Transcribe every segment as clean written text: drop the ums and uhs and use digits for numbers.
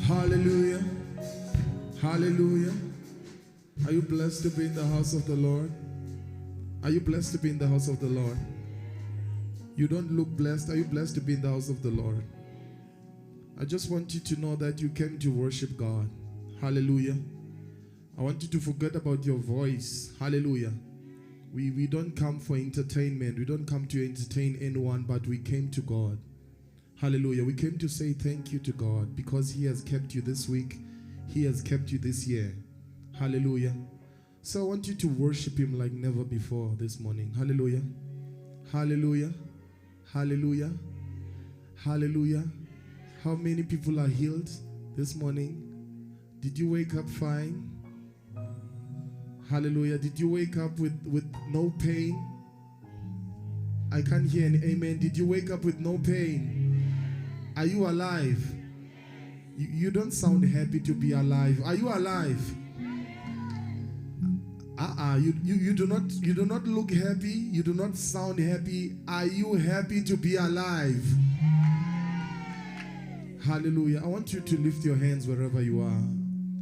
Hallelujah. Hallelujah. Are you blessed to be in the house of the Lord? Are you blessed to be in the house of the Lord? You don't look blessed. Are you blessed to be in the house of the Lord? I just want you to know that you came to worship God. Hallelujah. I want you to forget about your voice. Hallelujah. We don't come for entertainment. We don't come to entertain anyone, but we came to God. Hallelujah. We came to say thank you to God because He has kept you this week. He has kept you this year. Hallelujah. So I want you to worship Him like never before this morning. Hallelujah. Hallelujah. Hallelujah. Hallelujah. How many people are healed this morning? Did you wake up fine? Hallelujah. Did you wake up with no pain? I can't hear an amen. Did you wake up with no pain? Are you alive? You don't sound happy to be alive. Are you alive? You do not look happy. You do not sound happy. Are you happy to be alive? Hallelujah. I want you to lift your hands wherever you are.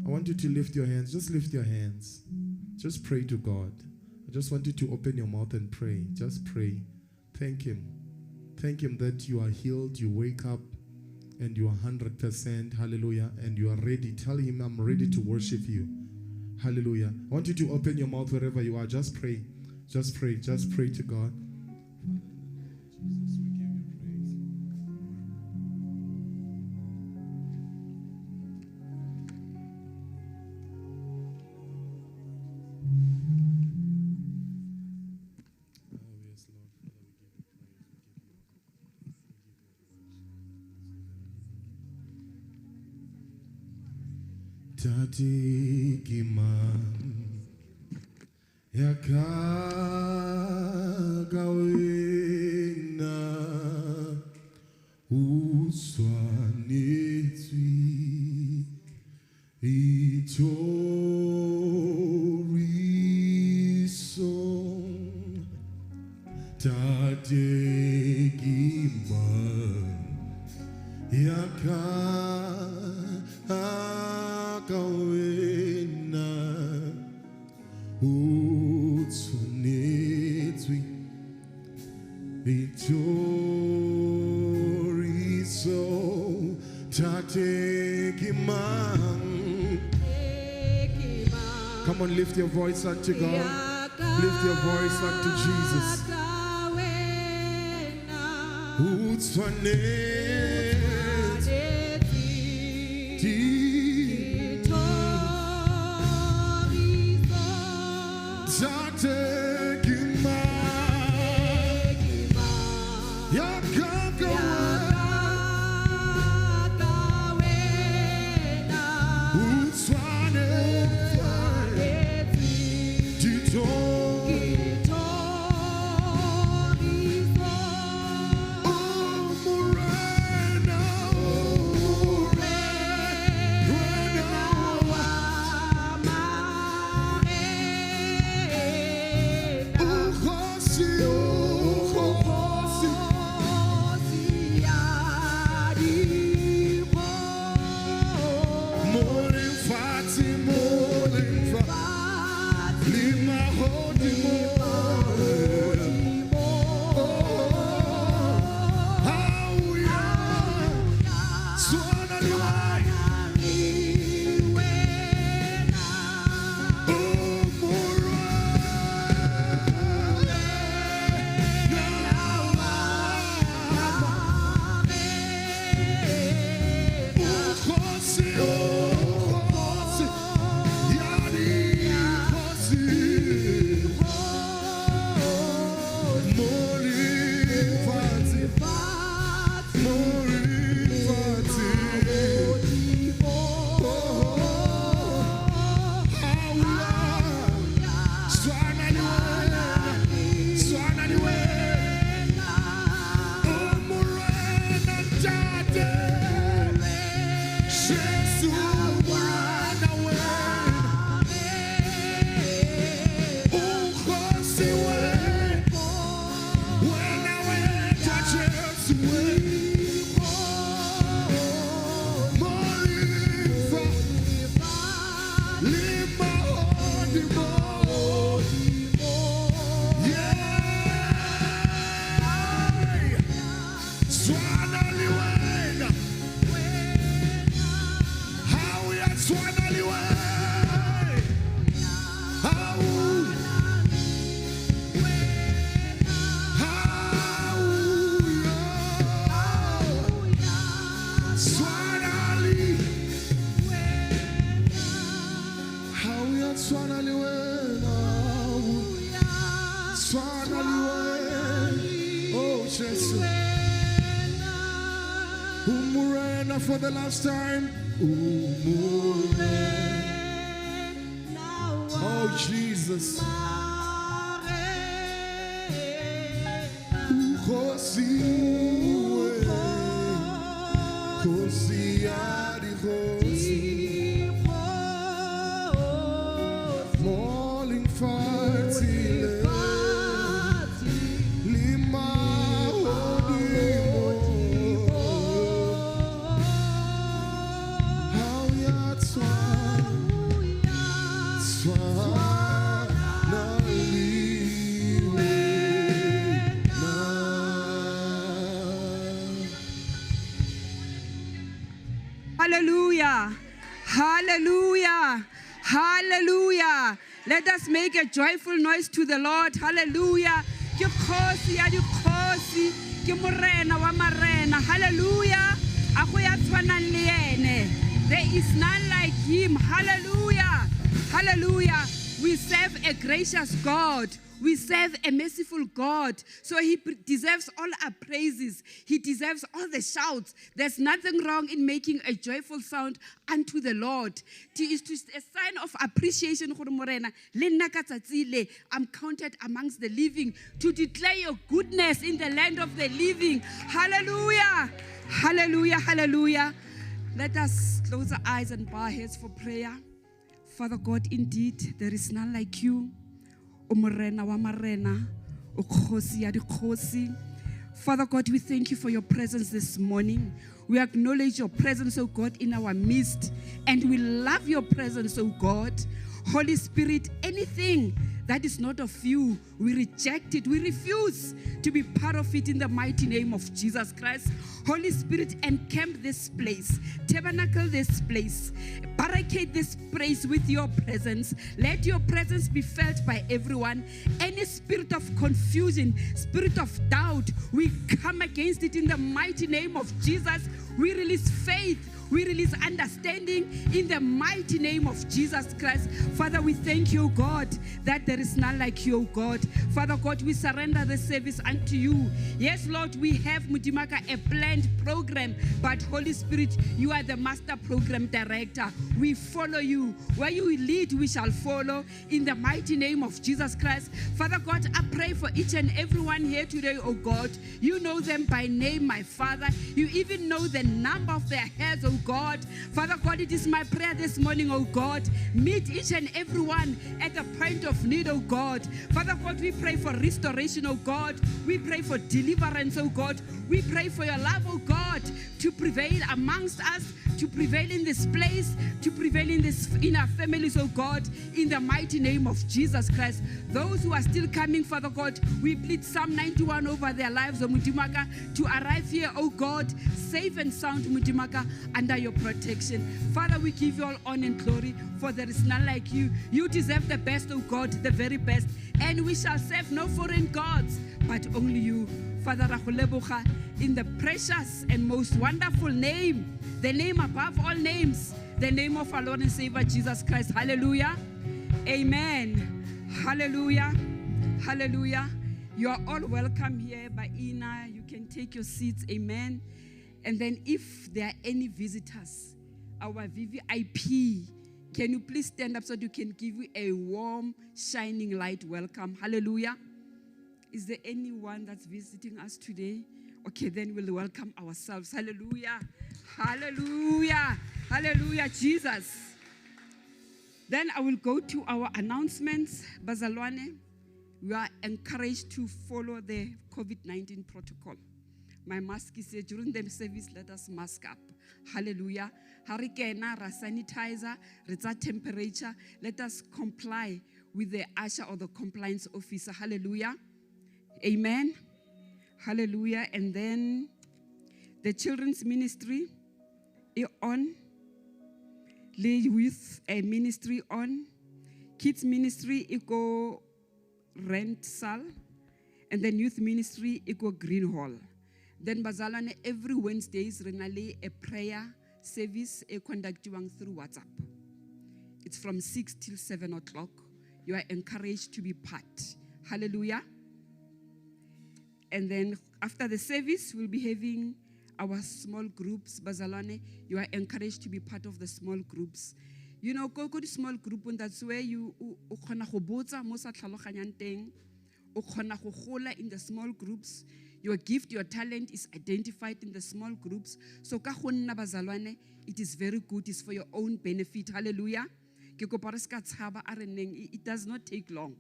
I want you to lift your hands. Just lift your hands. Just pray to God. I just want you to open your mouth and pray. Just pray. Thank Him. Thank Him that you are healed. You wake up and you are 100%. Hallelujah. And you are ready. Tell Him, I'm ready to worship you. Hallelujah. I want you to open your mouth wherever you are. Just pray. Just pray. Just pray to God. Tatikima yakagawena uswanetwi itoriso tatikima yakagawena utsunetswi itoriso tatekimang. Come on, lift your voice unto God. Lift your voice unto Jesus. Utsunetswi Swanaliwe. For the last time. Oh Jesus. Morning fighting. Hallelujah. Hallelujah. Hallelujah. Let us make a joyful noise to the Lord. Hallelujah. Ke kgosi ya dikgosi, ke morena wa marena. Hallelujah. A go ya tshwanang le ene. There is none like him. Hallelujah. Hallelujah. We serve a gracious God. We serve a merciful God. So he deserves all our praises. He deserves all the shouts. There's nothing wrong in making a joyful sound unto the Lord. It is a sign of appreciation. I'm counted amongst the living to declare your goodness in the land of the living. Hallelujah. Hallelujah. Hallelujah. Let us close our eyes and bow our heads for prayer. Father God, indeed, there is none like you. O morena wa marena, o kgosi ya dikgosi. Father God, we thank you for your presence this morning. We acknowledge your presence, O God, in our midst. And we love your presence, O God. Holy Spirit, anything that is not of you, we reject it. We refuse to be part of it in the mighty name of Jesus Christ. Holy Spirit, encamp this place, tabernacle this place, barricade this place with your presence. Let your presence be felt by everyone. Any spirit of confusion, spirit of doubt, we come against it in the mighty name of Jesus. We release faith. We release understanding in the mighty name of Jesus Christ. Father, we thank you, God, that there is none like you, God. Father God, we surrender the service unto you. Yes, Lord, we have, Mudimaka, a planned program, but Holy Spirit, you are the master program director. We follow you. Where you lead, we shall follow in the mighty name of Jesus Christ. Father God, I pray for each and everyone here today, oh God. You know them by name, my Father. You even know the number of their hairs, oh God. Father God, it is my prayer this morning, oh God. Meet each and everyone at the point of need, oh God. Father God, we pray for restoration, oh God. We pray for deliverance, oh God. We pray for your love, oh God, to prevail amongst us, to prevail in this place, to prevail in our families, oh God, in the mighty name of Jesus Christ. Those who are still coming, Father God, we plead Psalm 91 over their lives, oh Mudimaka, to arrive here, oh God, safe and sound, Mudimaka, under your protection. Father, we give you all honor and glory, for there is none like you. You deserve the best, oh God, the very best. And we shall serve no foreign gods, but only you. Father, in the precious and most wonderful name, the name above all names, the name of our Lord and Savior, Jesus Christ. Hallelujah. Amen. Hallelujah. Hallelujah. You are all welcome here by Ina. You can take your seats. Amen. And then if there are any visitors, our VVIP, can you please stand up so that you can give you a warm, shining light welcome? Hallelujah. Is there anyone that's visiting us today? Okay, then we'll welcome ourselves. Hallelujah. Hallelujah. Hallelujah, Jesus. Then I will go to our announcements. Bazalwane, we are encouraged to follow the COVID-19 protocol. My mask is here. During the service, let us mask up. Hallelujah. Harikena, ra sanitizer, retsa temperature. Let us comply with the usher or the compliance officer. Hallelujah. Amen. Hallelujah. And then the children's ministry is on. le youth ministry on, kids ministry equal rental, and then youth ministry equal green hall. Then bazalwane every Wednesdays renale a prayer service conducted through WhatsApp. It's from 6 till 7 o'clock. You are encouraged to be part. Hallelujah. And then after the service, we'll be having our small groups. Bazalwane, you are encouraged to be part of the small groups. You know, go to small group, and that's where you ukona go botsa mo sa tlhaloganyang teng, ukona go gola in the small groups. Your gift, your talent is identified in the small groups. So ka go nna bazalwane, it is very good. It's for your own benefit. Hallelujah. Ke kopa re ska tshaba a re neng, it does not take long.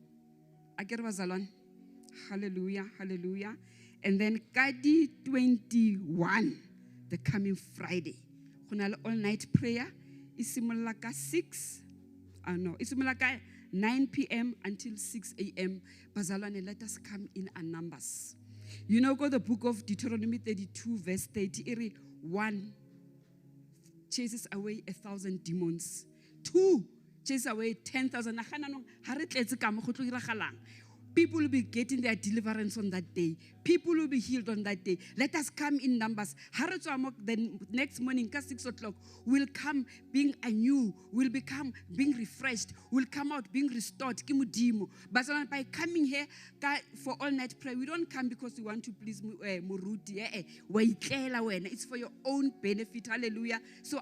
Akere bazalwane. Hallelujah, hallelujah. And then Kadi 21, the coming Friday. Khona le all night prayer. Isimula ka 9 p.m. until 6 a.m. Bazalwane, let us come in our numbers. You know, go the book of Deuteronomy 32, verse 30. 1 chases away 1,000 demons. 2 chases away 10,000. People will be getting their deliverance on that day. People will be healed on that day. Let us come in numbers. The next morning, 6 o'clock, we'll come being anew. We'll become being refreshed. We'll come out being restored. But by coming here for all night prayer, we don't come because we want to please Muruti. It's for your own benefit. Hallelujah. So,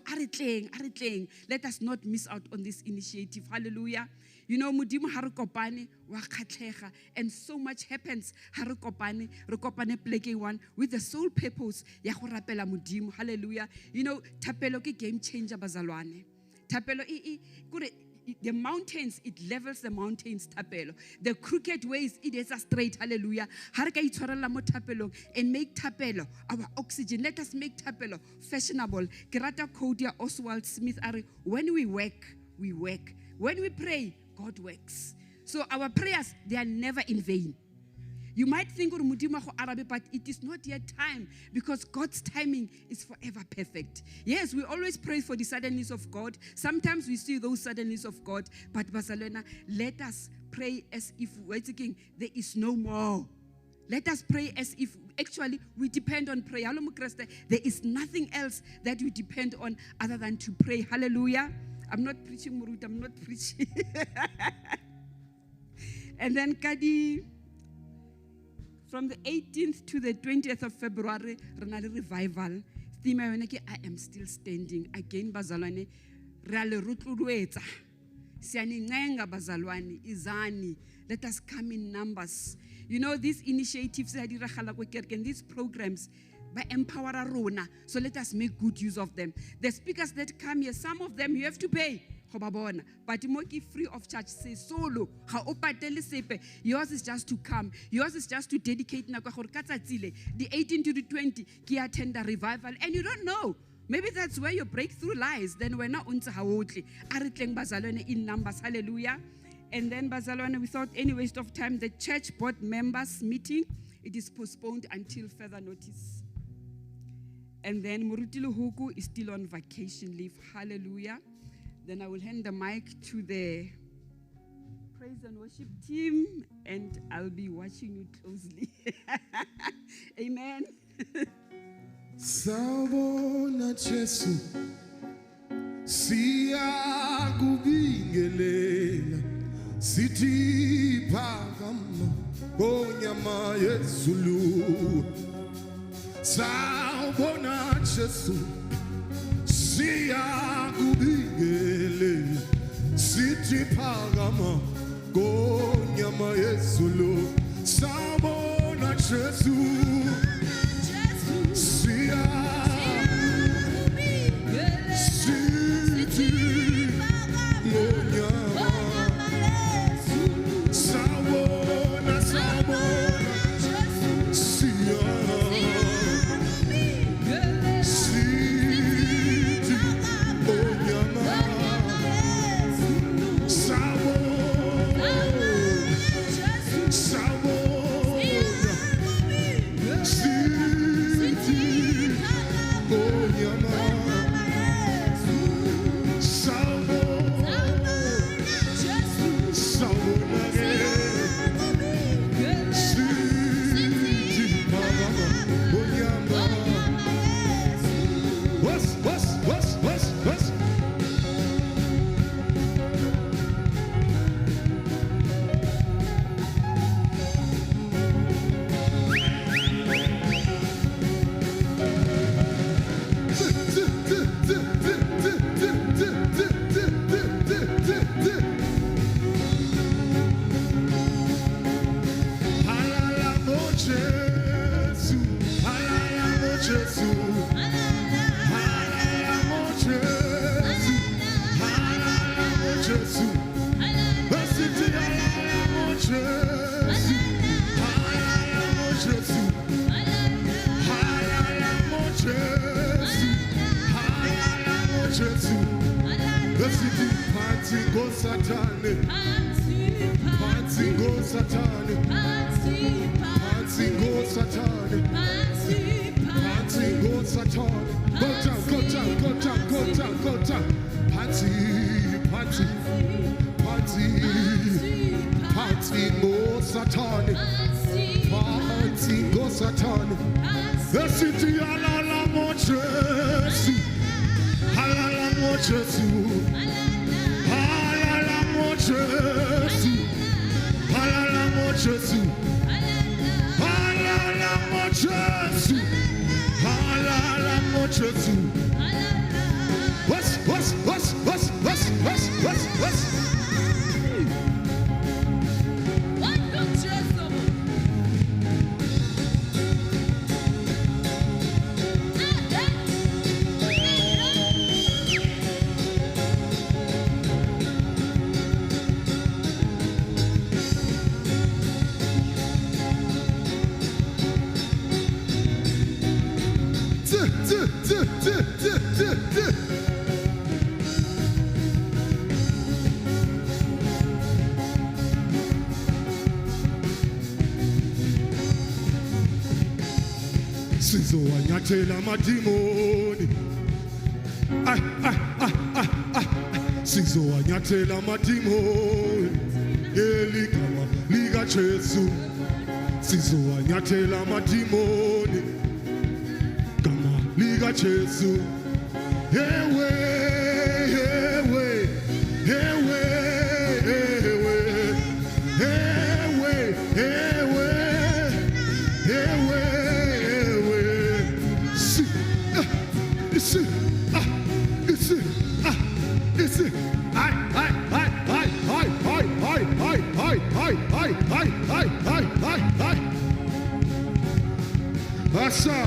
let us not miss out on this initiative. Hallelujah. You know, Mudimu Harukopani, Wakatlecha, and so much happens. Harukopani, Rukopane Pleke one with the sole purpose, Yahurapela Mudimu, hallelujah. You know, Tapelo ki game changer bazalwane. Tapelo the mountains, it levels the mountains, Tapelo. The crooked ways, it is a straight, hallelujah. Haraka itorala mo Tapelo and make Tapelo our oxygen. Let us make Tapelo fashionable. Kerata Kodia Oswald Smith are when we work, we work. When we pray, God works. So our prayers, they are never in vain. You might think, but it is not yet time because God's timing is forever perfect. Yes, we always pray for the suddenness of God. Sometimes we see those suddenness of God, but Barcelona, let us pray as if we're thinking there is no more. Let us pray as if actually we depend on prayer. There is nothing else that we depend on other than to pray. Hallelujah. I'm not preaching, Murut, I'm not preaching. And then Kadi, from the 18th to the 20th of February, Renali Revival, theme I am still standing. Again, Bazalwane, Rale Rutlueta, Siani Nenga Bazalwani, Izani, let us come in numbers. You know, these initiatives, and these programs, by empower Arona. So let us make good use of them. The speakers that come here, some of them you have to pay. But Moki free of charge say solo. Yours is just to come. Yours is just to dedicate the 18 to the 20 ki attend a revival. And you don't know. Maybe that's where your breakthrough lies. Then we're not unta hawotli. Aritleng bazalwane in numbers. Hallelujah. And then bazalwane, without any waste of time, the church board members meeting, it is postponed until further notice. And then Murutilu Huku is still on vacation leave. Hallelujah. Then I will hand the mic to the praise and worship team, and I'll be watching you closely. Amen. Sabona Jesu, siya kubingelela, sithi phakama, onyama Yesulu. Sabona Jesu, siya kubingelela, sithi phakama, onyama Yesulu. Sabona Jesu. Jésus. City, alala mon Jésus. Alala mon Jésus. Alala mon Jésus. Alala mon Jésus. The city, party go Satani. Party go Satani. Party go Satani. Party go Satani. Go down, go down, go down, go down, go down. Party, party, party, party go Satani. Party go Satani. The city, alala mon Jésus. Alala mon Jésus. Alala mon Jésus. Alala mon Jésus. Alala mon Jésus. Alala mon Jésus. What's? Sizowanyathela amadimoni. Sizowanyathela amadimoni. Eligama likaJesu. Sizowanyathela amadimoni. Gama likaJesu. Ewe, ewe, ewe, ewe, ewe, ewe, ewe. Asa.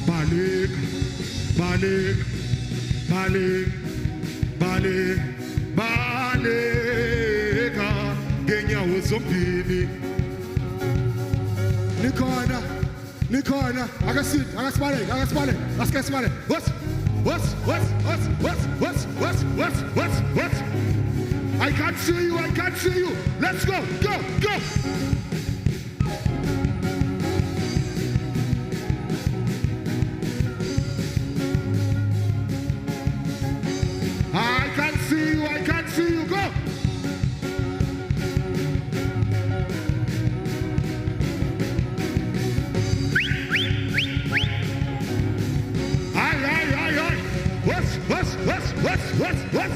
Balik, balik, balik, balik, baleka ngenyawo zombili. Nikona, akaspale. Let's get spale. What? I can't see you. Let's go. I can't see you, go. What?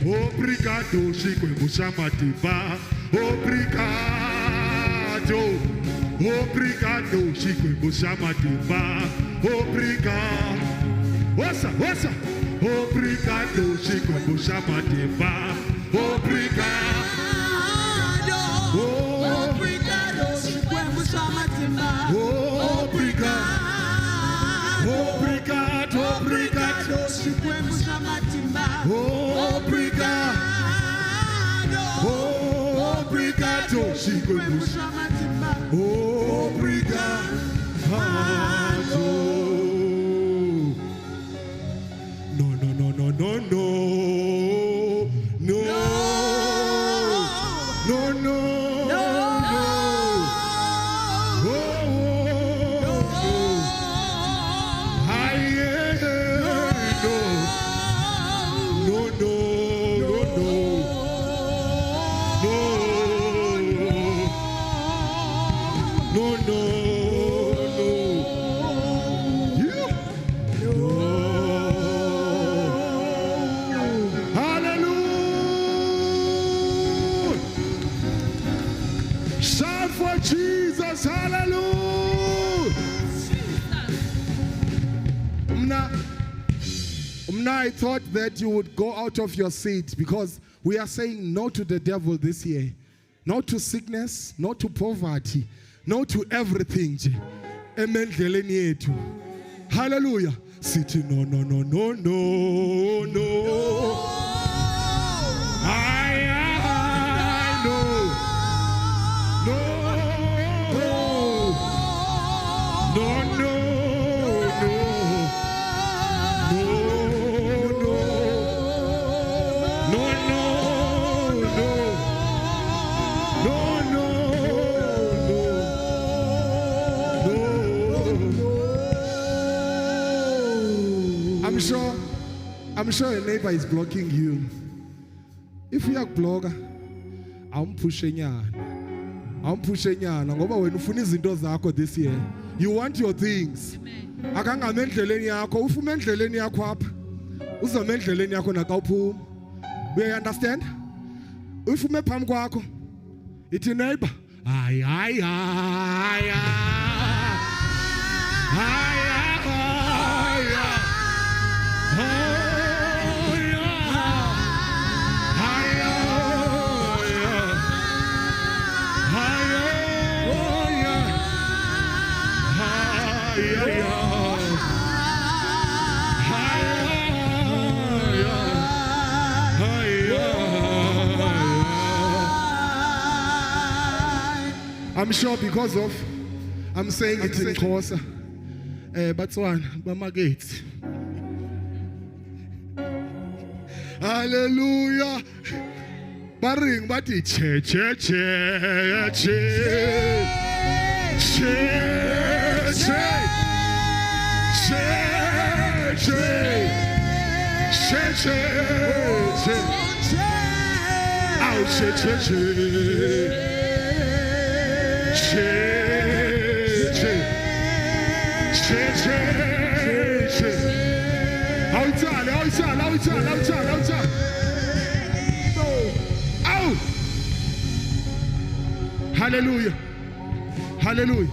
Obrigado, Chikwembu Chamatiba. Obrigado, Chikwembu Chamatiba. Obrigado. What's up? Obrigado, Chikwembu Chamatiba. Obrigado. Obrigado, Chikwembu Chamatiba. Obrigado, Chikwembu Chamatiba. Obrigado, Chikwembu Chamatiba. Obrigado. No. Shout for Jesus. Hallelujah. I thought that you would go out of your seat because we are saying no to the devil this year. No to sickness, no to poverty, no to everything. Emendleleni yethu. Hallelujah. City no, no, no, no, no, no. I know. No, no, no, no, no, I'm sure your neighbor is blocking you. If you are blogger, I'm pushing you. Ngoba wena ufuna izinto zakho this year. You want your things. Akangame endleleni yakho, ufuma endleleni yakho apha. Uzome endleleni yakho nakawuphuma. We understand? Ufume phambi kwakho. Ithi neighbor, hayi. I'm sure because of, I'm saying it in Xhosa, Batswana, Bamagates. Hallelujah. Baring bati che. Hallelujah. Hallelujah.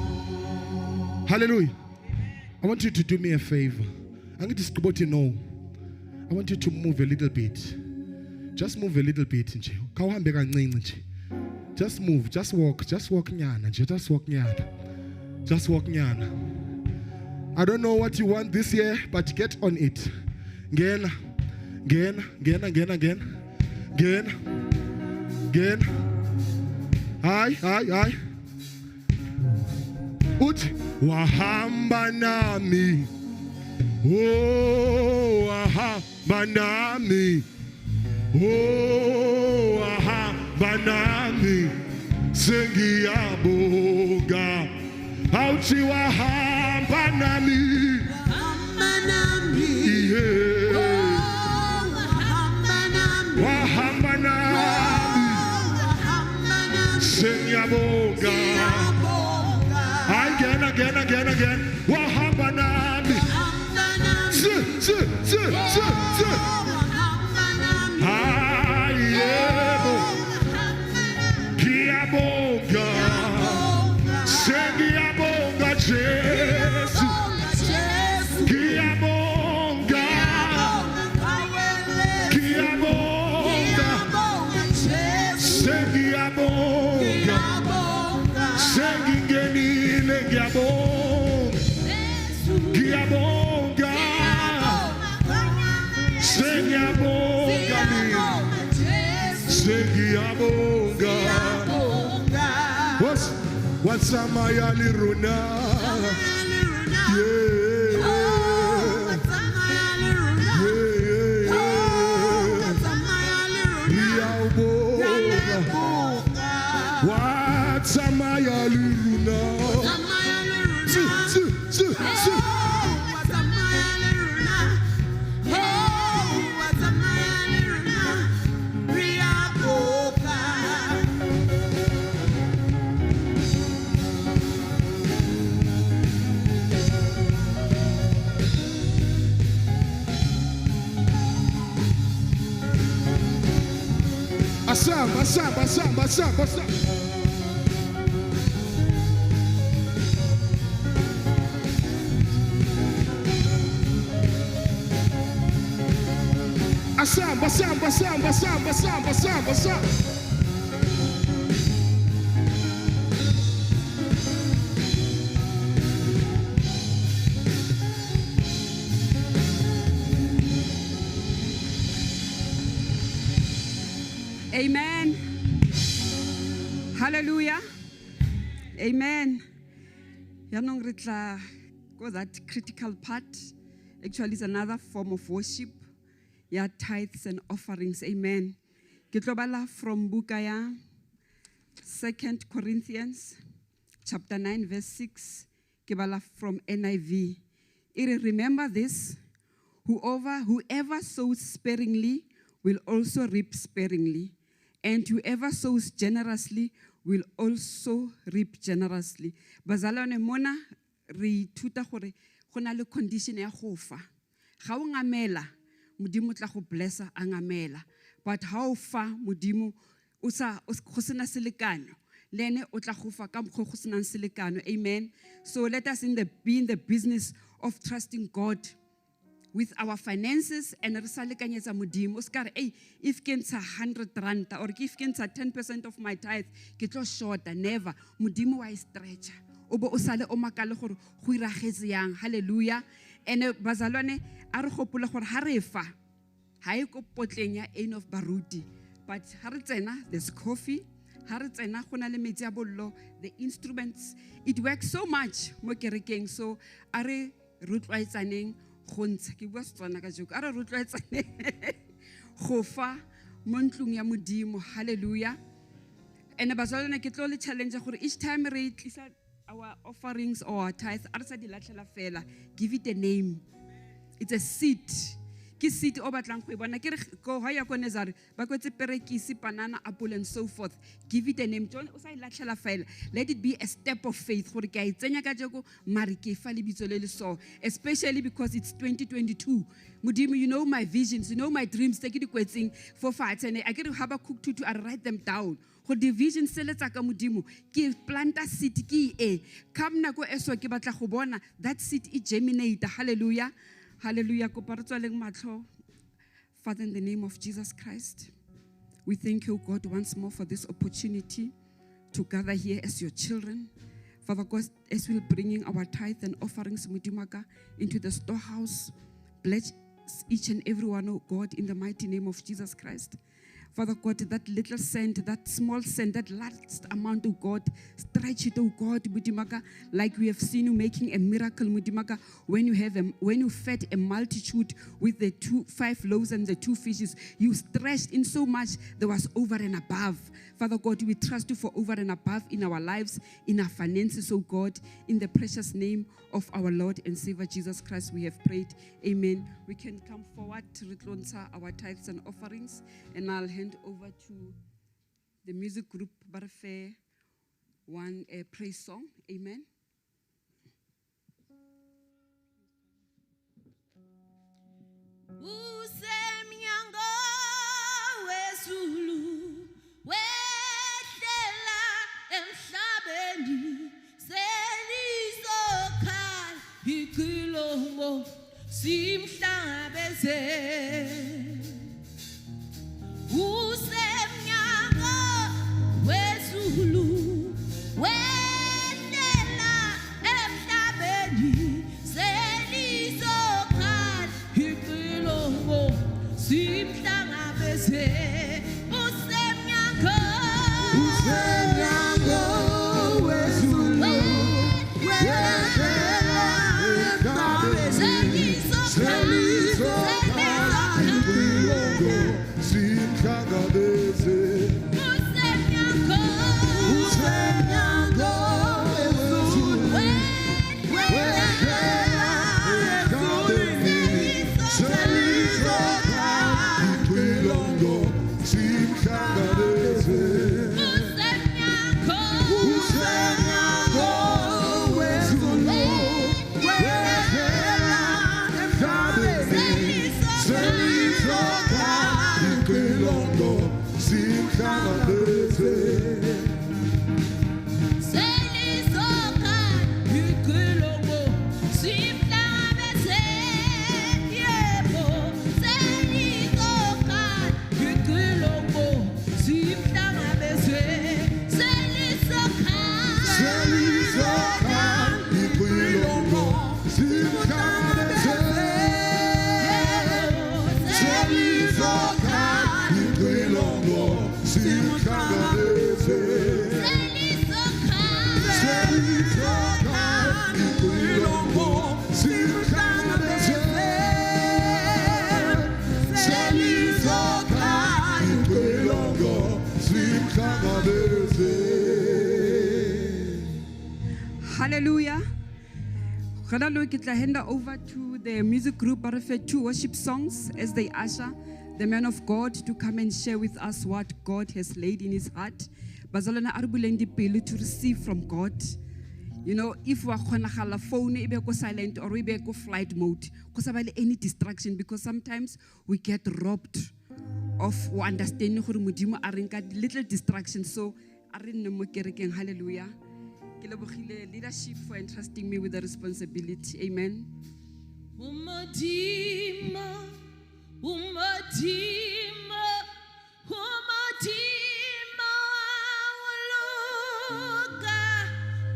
Hallelujah. I want you to do me a favor. I need to know. I want you to move a little bit. Just move a little bit. Just move. Just walk. Just walk nyana. Just walk nyana. Just walk nyana. I don't know what you want this year, but get on it. Again. Hi. Wahamba nami. Oh, wahamba nami. Oh, wahamba nami. Sengiyabonga. Auchi wahamba nami. Yeah. Wahamba nami. Sengiyabonga. Again. Wahamba nami. Ayebo. Kiyabonga. Sengiyabonga Jesu. Kiyabonga. Sengiyabonga. Sengingenile ngiyabonga. Ngiyabonga. Sengiyabonga mina. Sengiyabonga. What's Samayali Runa? Yeah. What's Samayali Runa? Asamba. samba, samba, samba, samba, samba, samba, samba. Amen. Hallelujah. Amen. Yanong ritla go that critical part. Actually, is another form of worship. Yeah, tithes and offerings. Amen. Kitlobala from Bukaya, 2 Corinthians, chapter 9, verse 6. Kibala from NIV. Remember this: whoever sows sparingly will also reap sparingly, and whoever sows generously will also reap generously. Bazalwane mona re ithuta gore go na le condition ya go fa. Ga o ngamela modimo tla go blessa a ngamela, but ha o fa modimo o go sena selekano lene o tla go fa ka go sena selekano. Amen. So let us be in the business of trusting God with our finances and re sa lekanyetsa modimo. O ska re if ke ntsha 100 rand or if ke ntsha 10% of my tithe ke tlo shorta. Never. Modimo wa stretcha o bo o sale o makale gore go iragetse yang. Hallelujah. And bazalwane a re gopola gore ha re fa ha e ko potleng ya Anne of Baruti, but ha re tsena there's coffee, ha re tsena go na le metsi a bollo, the instruments. It works so much mo kerekeng. So a re rotloetsaneng go ntsha ke bua Setswana ka joko a re rotloetsaneng go fa mo ntlong ya modimo. Hallelujah. And bazalwane ke tlo le challenge gore each time re tlisa our offerings or our tithes, give it a name. It's a seed. Ke seed o batlang go bona ke re go ha ya konezare ba kwetse perekisi, banana, apple and so forth. Give it a name. Don't o sa ilatlhela fela. Let it be a step of faith gore ke a itsenya ka jeko mari ke fa le bitso le le so, especially because it's 2022. Modimo, you know my visions, you know my dreams. Take it kwetseng for fat and I get to Habakkuk 2 I write them down. Go division seletsa ka modimo ke planta seed ke come nako eso ke batla go bona that seed e germinate. Hallelujah. Hallelujah. Father, in the name of Jesus Christ, we thank you, God, once more for this opportunity to gather here as your children. Father God, as we're bringing our tithe and offerings Mudimaka into the storehouse, bless each and every one, oh God, in the mighty name of Jesus Christ. Father God, that little cent, that small cent, that last amount, oh God, stretch it, oh God, Mudimaka, like we have seen you making a miracle, Mudimaka, when you fed a multitude with the 5 loaves and the 2 fishes, you stretched in so much there was over and above. Father God, we trust you for over and above in our lives, in our finances, oh God, in the precious name of our Lord and Savior Jesus Christ, we have prayed. Amen. We can come forward to retlonsa our tithes and offerings, and I'll hand over to the music group Barfe one praise song. Amen. Usemnyango wezulu wehlela emhlabeni selizokhala iqilongo simhlangabeze. Usemnyango wezulu wehlela emhlabeni selizokhala iqilongo simhlangabeze. Usemnyango wezulu wehlela emhlabeni selizokhala Hallelujah. Hallelujah. Ke tla hand over to the music group Barefet 2 worship songs as they usher the man of God to come and share with us what God has laid in his heart. Bazalana arbuleng dipelo to receive from God. You know, if wa khonagala phone e be ko silent or e be ko flight mode, go sa ba le any distraction, because sometimes we get robbed of understanding gore modimo a reng ka little distractions. So a re nne mo kerekeng. Hallelujah. Ke lebogile leadership for entrusting me with the responsibility. Amen. Umadima, umadima, umadima, waluka,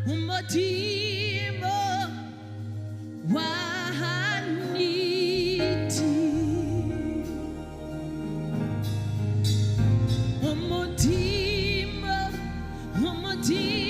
umadima, wahaniti, umadima, umadima.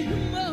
Hallelujah.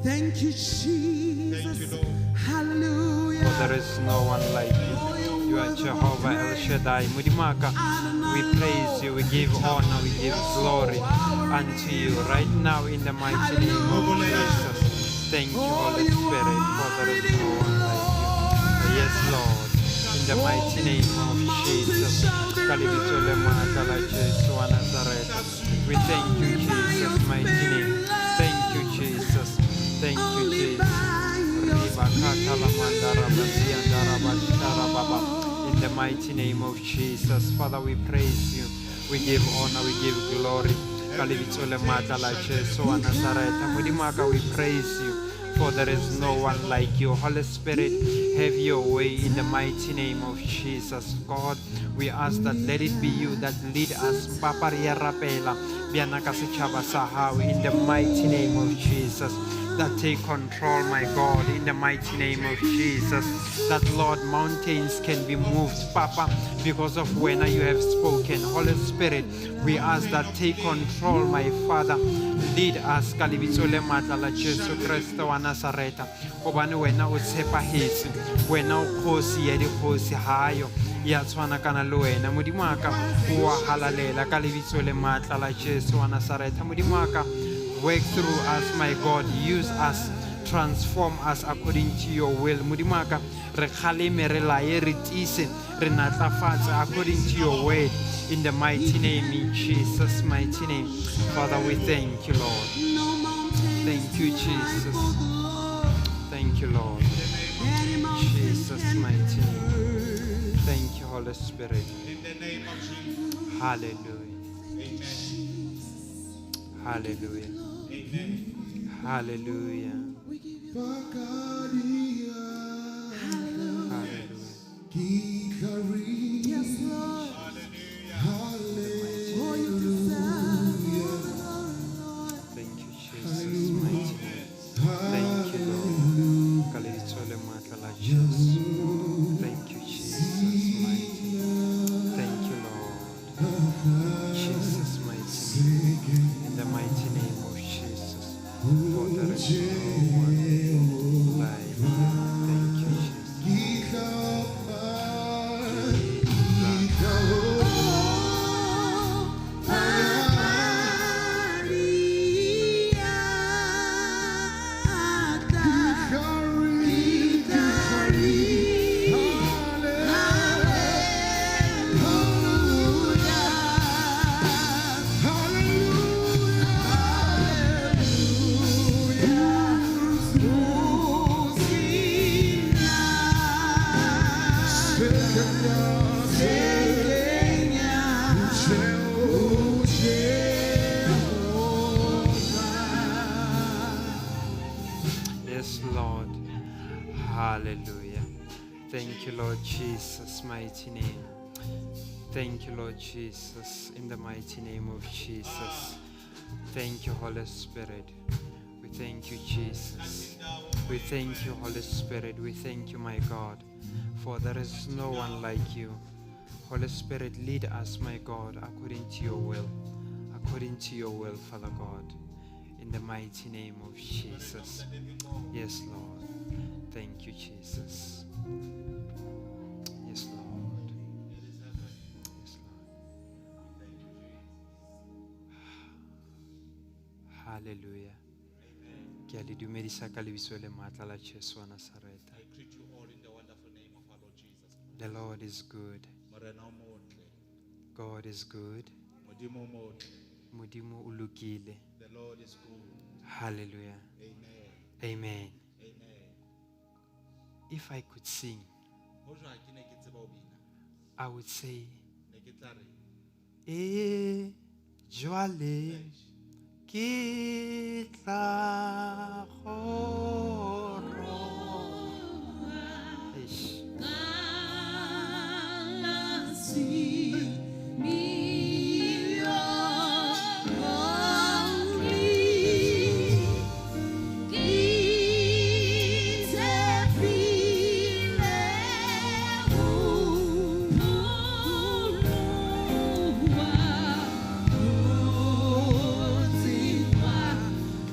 Thank you, Jesus. Thank you, Lord. Hallelujah. For there is no one like you. You are Jehovah El Shaddai. Mudimaka, we praise you, we give honor, we give glory unto you right now in the mighty name of Jesus. Thank you, Holy Spirit, for there is no one like you. Yes, Lord, in the mighty name of Jesus. Kalibitole Makala Jesu wa Nazareth. We thank you, Jesus, mighty name. Thank you, Jesus. Thank you, Jesus. In the mighty name of Jesus, Father, we praise you. We give honor, we give glory. Kalibitole Makala Jesu wa Nazareth. Mudimaka, we praise you. For there is no one like you. Holy Spirit, have your way in the mighty name of Jesus. God, we ask that let it be you that lead us. Papa Rapela, Bianaka Sichaba Sahau, in the mighty name of Jesus. That take control, my God, in the mighty name of Jesus. That, Lord, mountains can be moved, Papa, because of when you have spoken. Holy Spirit, we ask that take control, my Father. Lead us, Kalibitole Matala Jesu Christo wa Nazareta. Obane wena o tshepa hetse, wena o khosi ya dikhosi hayo. Ya tshwana kana le wena modimo wa ka o a halalela ka lebitso le matla la Jesu wa Nazareta. Modimo wa ka, work through us, my God. Use us, transform us according to your will. Modimo wa ka, re khaleme re lae re tise re natlafatse according to your word. In the mighty name, in Jesus' mighty name. Father, we thank you, Lord. Thank you, Jesus. Thank you, Lord. Jesus' mighty name. Thank you, Holy Spirit. In the name of Jesus. Hallelujah. Amen. Hallelujah. Amen. Hallelujah. Yes, Lord. Hallelujah. Oh, you deserve. Thank you, Jesus' mighty name. Thank you, Lord. Kalitsole matala Jesus. Thank you, Jesus' mighty name. Thank you, Lord. Jesus' mighty name. In the mighty name of Jesus. For there is no one like you. Thank you, Jesus. Yes, Lord. Hallelujah. Thank you, Lord Jesus' mighty name. Thank you, Lord Jesus, in the mighty name of Jesus. Thank you, Holy Spirit. We thank you, Jesus. We thank you, Holy Spirit. We thank you, my God, for there is no one like you. Holy Spirit, lead us, my God, according to your will. According to your will, Father God, in the mighty name of Jesus. Yes, Lord. Thank you, Jesus. Yes, Lord. Yes, Lord. Hallelujah. Ke a le dumedisa ka lebitso le matla la Jesu wa Nazareta. I greet you all in the wonderful name of our Lord Jesus Christ. The Lord is good. Morena o motle, God is good. Modimo o motle. Modimo o lokile. The Lord is good. Hallelujah. Amen. Amen. Amen. If I could sing, Ho jwa ke ne ke tseba ho bina. I would say, Ne ke tla re, E jwale ke tla kgoro. Eish.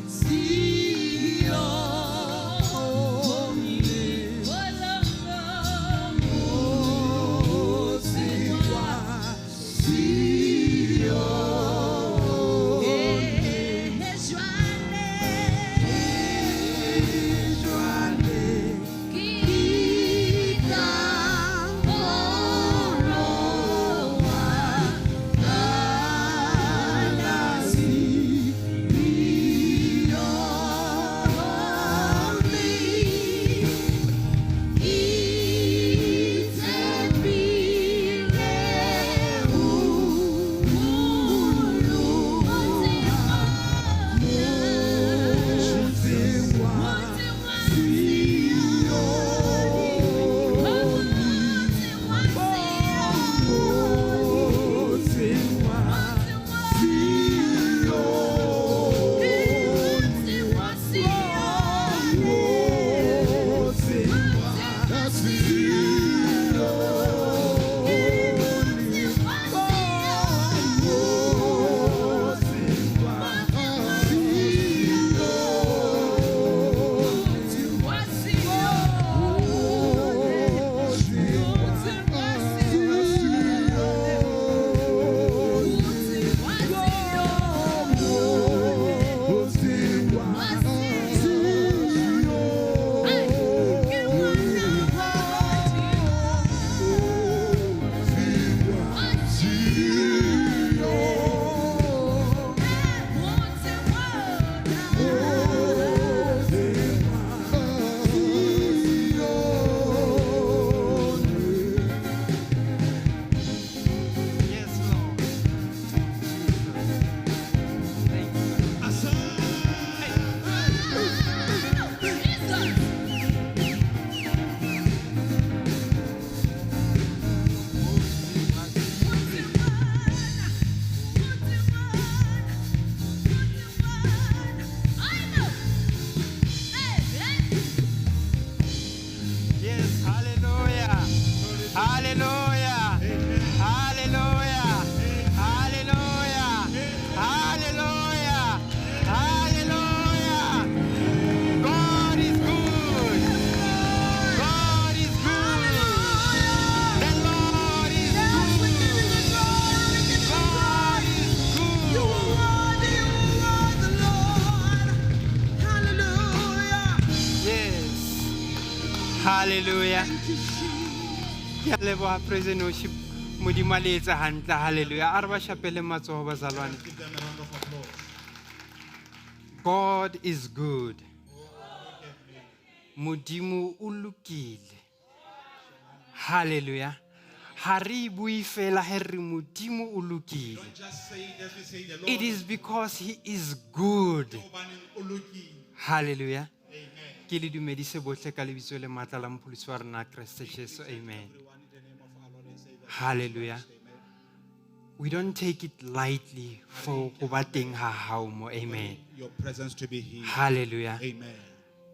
See Hallelujah. Ke a leboha praise and worship. Modimo a le etsa hantle. Hallelujah. A re ba shapele matsoho bazalwane. Give them a round of applause. God is good. Modimo o lokile. Hallelujah. Ha re bue fela he re Modimo o lokile. Don't just say it as we say the Lord. It is because he is good. Obaneng o lokile. Hallelujah. Amen. Ke le dumedise bohle ka lebitso le matla la mopholosi wa rena Kriste Jesu. Amen. Everyone in the name of our Lord and Savior. Hallelujah. Amen. We don't take it lightly for go ba teng ha hao mo. Amen. Your presence to be here. Hallelujah. Amen.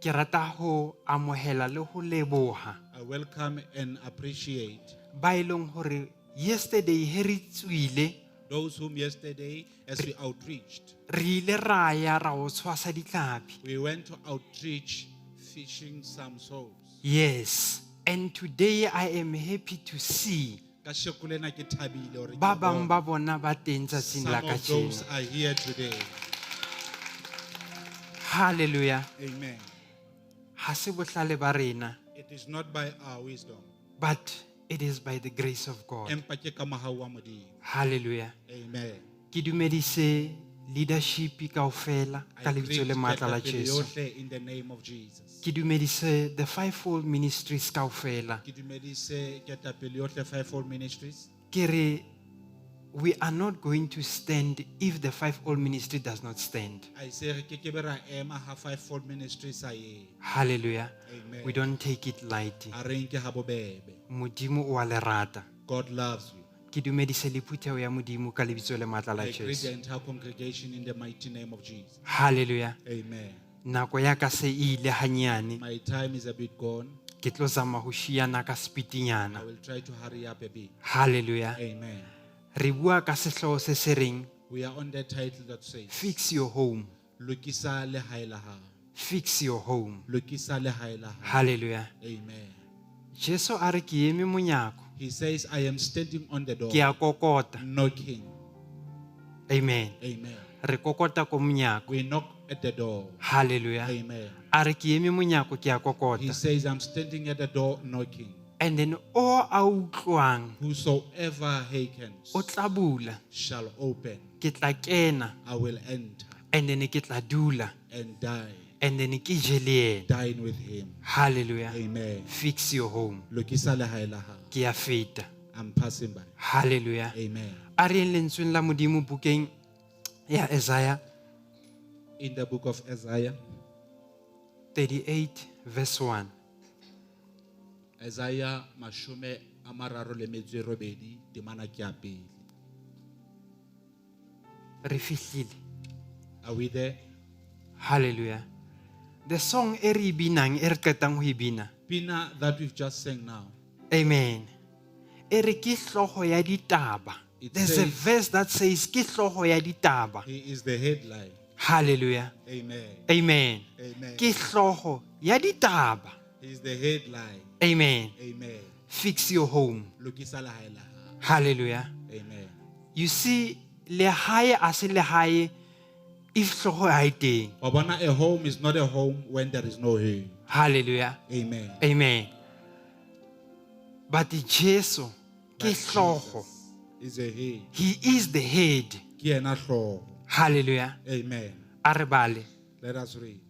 Ke rata ho amohela le ho leboha I welcome and appreciate ba ileng hore yesterday he re tswile those whom yesterday, as we outreached, re ile ra ya ra o tshwasa ditlhapi. we went to outreach fishing some souls. Yes, and today I am happy to see Kasheko lena ke thabile hore ke ba bang bona ba bona ba teng tsatsing some la of kajeno. those are here today. Hallelujah. Amen. Ha se bohlale ba rena, It is not by our wisdom. but it is by the grace of God. Empa ke ka mohau wa Modimo. Hallelujah. Amen. Ke dumedise leadership kaofela ka I lebitso greet le matla la ketapele Jesu. yohle in the name of Jesus. Ke dumedise the fivefold ministries kaofela. Ke dumedise ketapele yohle Fivefold Ministries. Ke re we are not going to stand if the fivefold ministry does not stand. I say re ke be ra ema ha Fivefold Ministries a ye. Hallelujah. Amen. We don't take it lightly. A re nke ha bobebe. Modimo o a le rata. God loves you. Ke dumedise le phuthego ya Modimo ka lebitso le matla la I greet the Jesu. entire congregation in the mighty name of Jesus. Hallelujah. Amen. Nako ya ka se ile hanyane. My time is a bit gone. Ke tlo zama ho shiana ka I speedinyana. will try to hurry up a bit. Hallelujah. Amen. Re bua ka sehloho se se reng We are on the title that says, fix your home. Lokisa lehae la hao. Fix your home. Lokisa lehae la hao. Hallelujah. Amen. Jesu a re ke eme monyako. He says, I am standing on the door, Ke a kokota. knocking. Amen. Amen. Re kokota ko monyako. We knock at the door. Hallelujah. Amen. A re ke eme monyako ke a He kokota. says, I'm standing at the door knocking. And then o a utlwang Whosoever hearkens o tla bula. shall open. Ke tla kena I will enter and then ke tla dula and die, and then ke je le yena. dine with him. Hallelujah. Amen. Fix your home. Lokisa lehae la hao. Ke a feta. I'm passing by. Hallelujah. Amen. A re lentsweng la Modimo bukeng ya Isaiah In the book of Isaiah, 38 verse 1. Isaiah mashume amararo le metso e robedi temana ke ya pele. Re fihlile. Are we there? Hallelujah. The song e re binang e re qetang ho e bina. Pina that we've just sang now. Amen. E re ke hloho ya ditaba. It There's a says- verse that says ke hloho ya ditaba. He is the headline. Hallelujah. Amen. Amen. Amen. Ke hloho ya ditaba. He is the headline. Amen. Amen. Fix your home. Lokisa lehae la hao. Hallelujah. Amen. You see, lehae a se lehae if hloho ha e teng. Wabona, a home is not a home when there is no home. Hallelujah. Amen. Amen. But Jesu ke But hloho. Jesus is a head. He is the head. Ke yena hlooho. Hallelujah. Amen. A re bale. Let us read.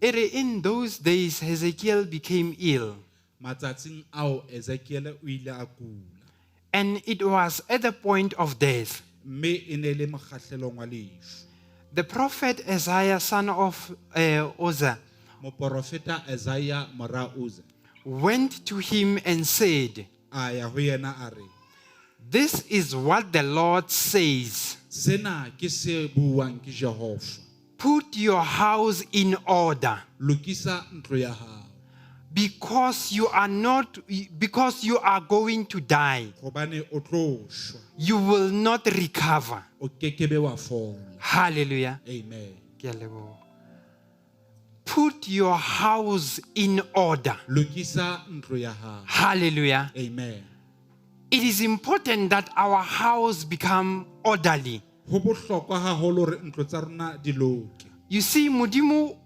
E re, in those days Hezekiah became ill, Matsatsing ao Ezekiel o ile a kula. and it was at the point of death. Mme e ne le mokgahlelong wa lefu. The prophet Isaiah, son of Oza, Moprofeta Isaiah mora Uza went to him and said, a ya ho yena a re, this is what the Lord says. sena ke se buang ke Jehova. Put your house in order, Lokisa ntlo ya hao. because you are going to die. Hobane o tlo shwa. You will not recover. O kekebe wa fola. Hallelujah. Amen. Ke a leboha. Put your house in order. Lokisa ntlo ya hao. Hallelujah. Amen. It is important that our house become orderly. Ho bohlokwa haholo re ntlo tsa rona di loke. You see, Modimo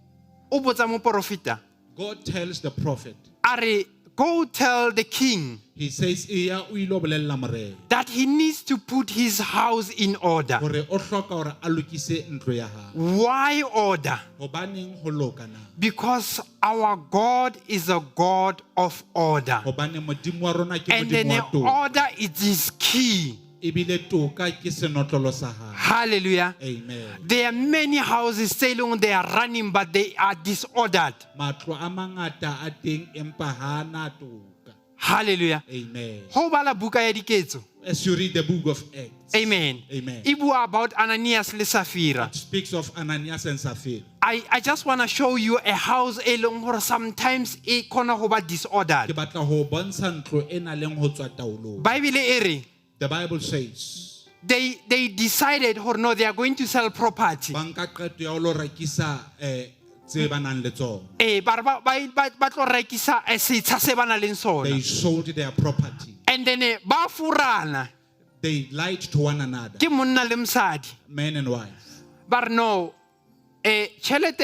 o botsa moprofeta, God tells the prophet, are go tell the king He says, "Iya o ilo bolella morena that he needs to put his house in order. hore o hloka hore a lokise ntlo ya hao." Why order? Hobaneng ho loka na? Because our God is a God of order. Hobane modimo wa rona ke And then modimo wa toka. order it is key. Ebile toka ke senotlolo sa hao. Hallelujah. Amen. There are many houses selling, they are running, but they are disordered. Matlo a mangata a teng empa ha na toka. Hallelujah. Amen. Ho bala buka ya diketso. As you read the book of Acts, Amen. Amen. E bua about Ananias le Sapphira. it speaks of Ananias and Sapphira. I just want to show you a house e leng hore sometimes e kgona ho ba Ke disordered. batla ho bontsha ntlo e nang le ho tswa taolong. Bible e re The Bible says, they decided or no, they are going to sell property. banka qeto ya ho lo rekisa tse ba nang le tsona. Ba tlo rekisa setsha se ba nang le sona. They sold their property. And then ba furana They lied to one another, ke monna le mosadi. man and wife. Ba re no tšhelete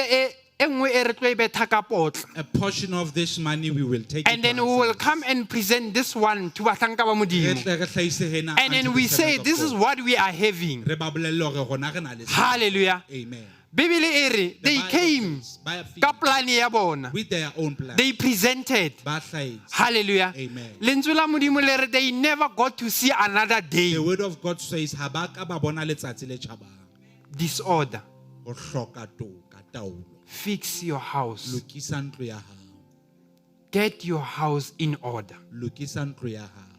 e nngwe e re tlo e betha ka potla. A portion of this money we will take And it then to we will ourselves. come and present this one to bahlanka ba Re modimo. tle re hlahise hena And unto then the we say servants of this is God. what we are having. Re ba bolelle hore rona re na le sena. Hallelujah. Amen. Bibele e re The they Bible came says, by a fee, ka plane ya bona. with their own plan. They presented. Ba hlahise. Hallelujah. Amen. Lentswe la modimo le re they never got to see another day. The word of God says, ha ba ka ba bona letsatsi le tjhabang. Disorder. O hloka toka, taolo. Fix your house. Lokisa ntlo ya hao. Get your house in order. Lokisa ntlo ya hao.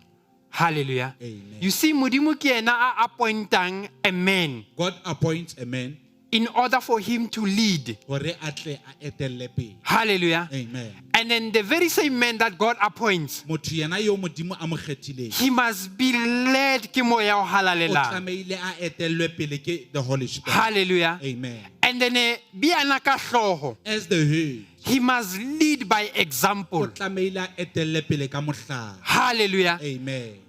Hallelujah. Amen. You see, modimo ke ena a appointing a man God appoints a man in order for him to lead. hore a tle a etelle pele. Hallelujah. Amen. And then the very same man that God appoints, Motho yena yo modimo a mo kgethileng, he must be led ke moya o o halalelang. tlamehile a etellwe pele ke the Holy Spirit. Hallelujah. Amen. And then be ana ka hloho, As the head, he must lead by o example. tlamehile a etelle pele ka mohlala. Hallelujah. Amen.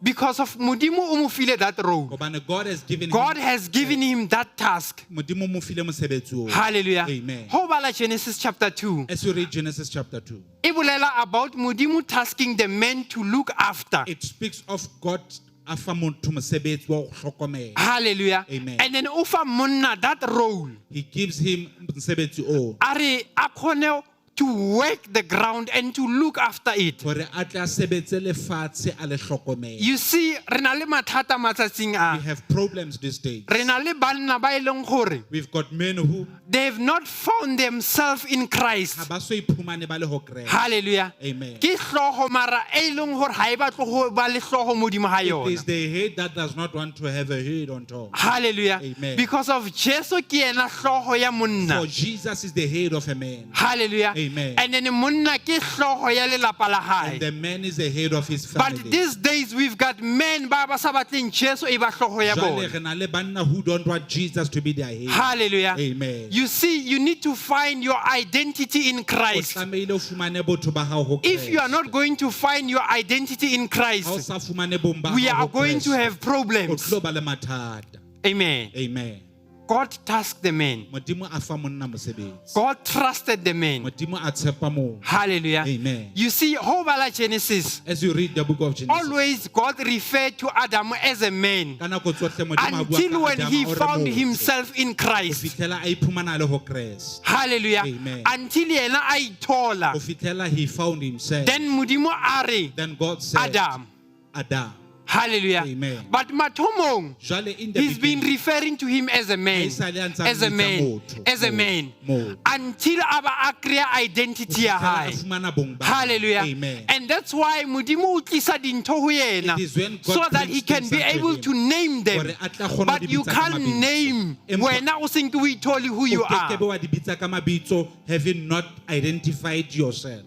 Because of modimo o mo file that role. Hobane God has given God him, has given him that task. modimo mo file mosebetsi oo. Hallelujah. Amen. Ho bala Genesis chapter 2. As you read Genesis chapter 2, E bolela about modimo tasking the men to look after. it speaks of God a fa motho mosebetsi wa ho hlokomela. Hallelujah. Amen. And then ufa monna that role. He gives him mosebetsi oo Are a khone to work the ground and to look after it. hore a tle a sebetse lefatshe a le hlokomela. You see, re na le mathata matsatsing We a. have problems these days. Re na le banna ba e leng gore We've got men who they have not found themselves in ha Christ. ba so iphumane ba le ho Kreste. Hallelujah. Amen. Ke hlogo mara e leng gore ha e batle go ba le hlogo modimo ha It is yona. the head that does not want to have a head on top. Hallelujah. Amen. Because of Jesu ke ena hlogo ya For monna. Jesus is the head of a man. Hallelujah. Amen. And then monna ke hlogo ya lelapa la hae. And the man is the head of his But family. these days we've got men ba ba sa batleng Jesu e ba hlogo ya Jwale bona. re na le banna who don't want Jesus to be their head. Hallelujah. Amen. You see, you need to find your identity in O Christ. tlamehile o fumane botho ba hao ho If you are Kreste. not going to find your identity in Ha o Christ, sa fumane bong ba we hao ho are going to Kreste, have o problems. tlo ba le mathata. Amen. Amen. God tasked the man. Modimo a fa monna mosebetsi. God trusted the man. Modimo a tshepa moo. Hallelujah. Amen. You see, ho bala Genesis, As you read the book of Genesis, always God referred to Adam as a man ka nako tsohle Modimo a bua until ka when he Adama o re found motho. himself in Ho Christ. fihlela a iphumana le ho Kreste. Hallelujah. Amen. Until yena a ithola. Ho fihlela he found himself. Then modimo a re, Then God said, Adam. Adam. Hallelujah. Amen. But mathomong, Jwale in the he's been beginning, referring to him as a man, Ha esale a ntse a as a mmitsa man, motho, as a motho, man, motho. until aba a clear identity ya ho fihlela a hae. fumana bong ba hae. Hallelujah. Amen. And that's why modimo o tlisa dintho ho yena, It is when God so that brings he can be things unto able him, to name them. hore a tla kgona ho But di you bitsa ka can't mabitso. name Empa- wena o seng ke o ithole who you O kekebe are. wa di bitsa ka mabitso having not identified yourself.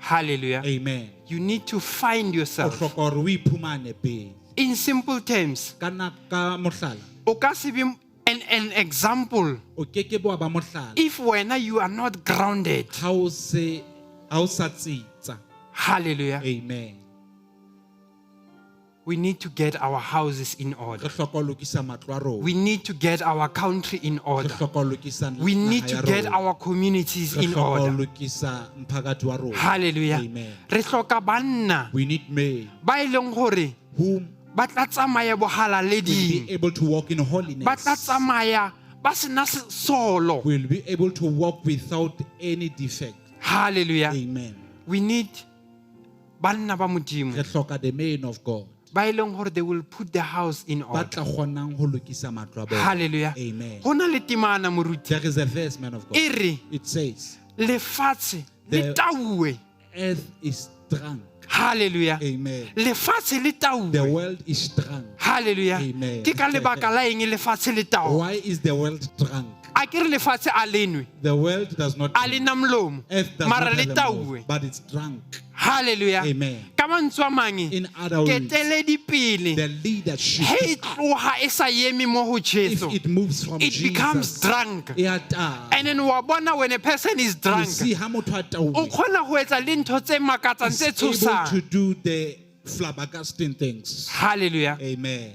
Hallelujah. Amen. You need to find O yourself. hloka hore o iphumane pele. In simple terms, Ka mohlala, o ka se be an example o kekebe wa ba mohlala if wena you are not grounded. ha o sa tsitsa. Hallelujah. Amen. we need to get our houses in re order. hloka ho lokisa matlo a rona We need to get our country in re order. hloka ho lokisa We need naha to ya get rona. our communities Re in hloka ho order. lokisa mphakathi wa rona. Hallelujah. Amen. Re hloka banna We need men ba e leng hore whom ba tla tsamaya will be bohalaleding. able to walk in Ba tla holiness, tsamaya ba sena solo. will be able to walk without any defect. Hallelujah. Amen. We need banna ba Re modimo hloka the men of God. ba e leng hore they will put the house in Ba order. tla kgonang ho lokisa matlo a bona. Hallelujah. Amen. Ho na le temana moruti. There is a verse, man of God. E re It says, lefatshe le The- tauwe. earth is drunk. Hallelujah. Amen. Lefatshe le The tauwe. world is drunk. Hallelujah. Amen. Ke ka lebaka la eng lefatshe le tauwe? Why is the world drunk? A ke re lefatshe a lenwe. The world does not A le na molomo. earth does Mara not le have a mouth, tauwe. but it's drunk. Hallelujah. Amen. Ka mantswe a mange. In other words, Keteledi pele. the leadership, He tloha e sa eme mo ho if Jesu. it moves from It Jesus, becomes drunk. e a tala. And then wa bona when a person is You drunk, see how much o khona ho etsa le ntho tse makatsang tse is able to tshosang. do the flabbergasting things. Hallelujah. Amen.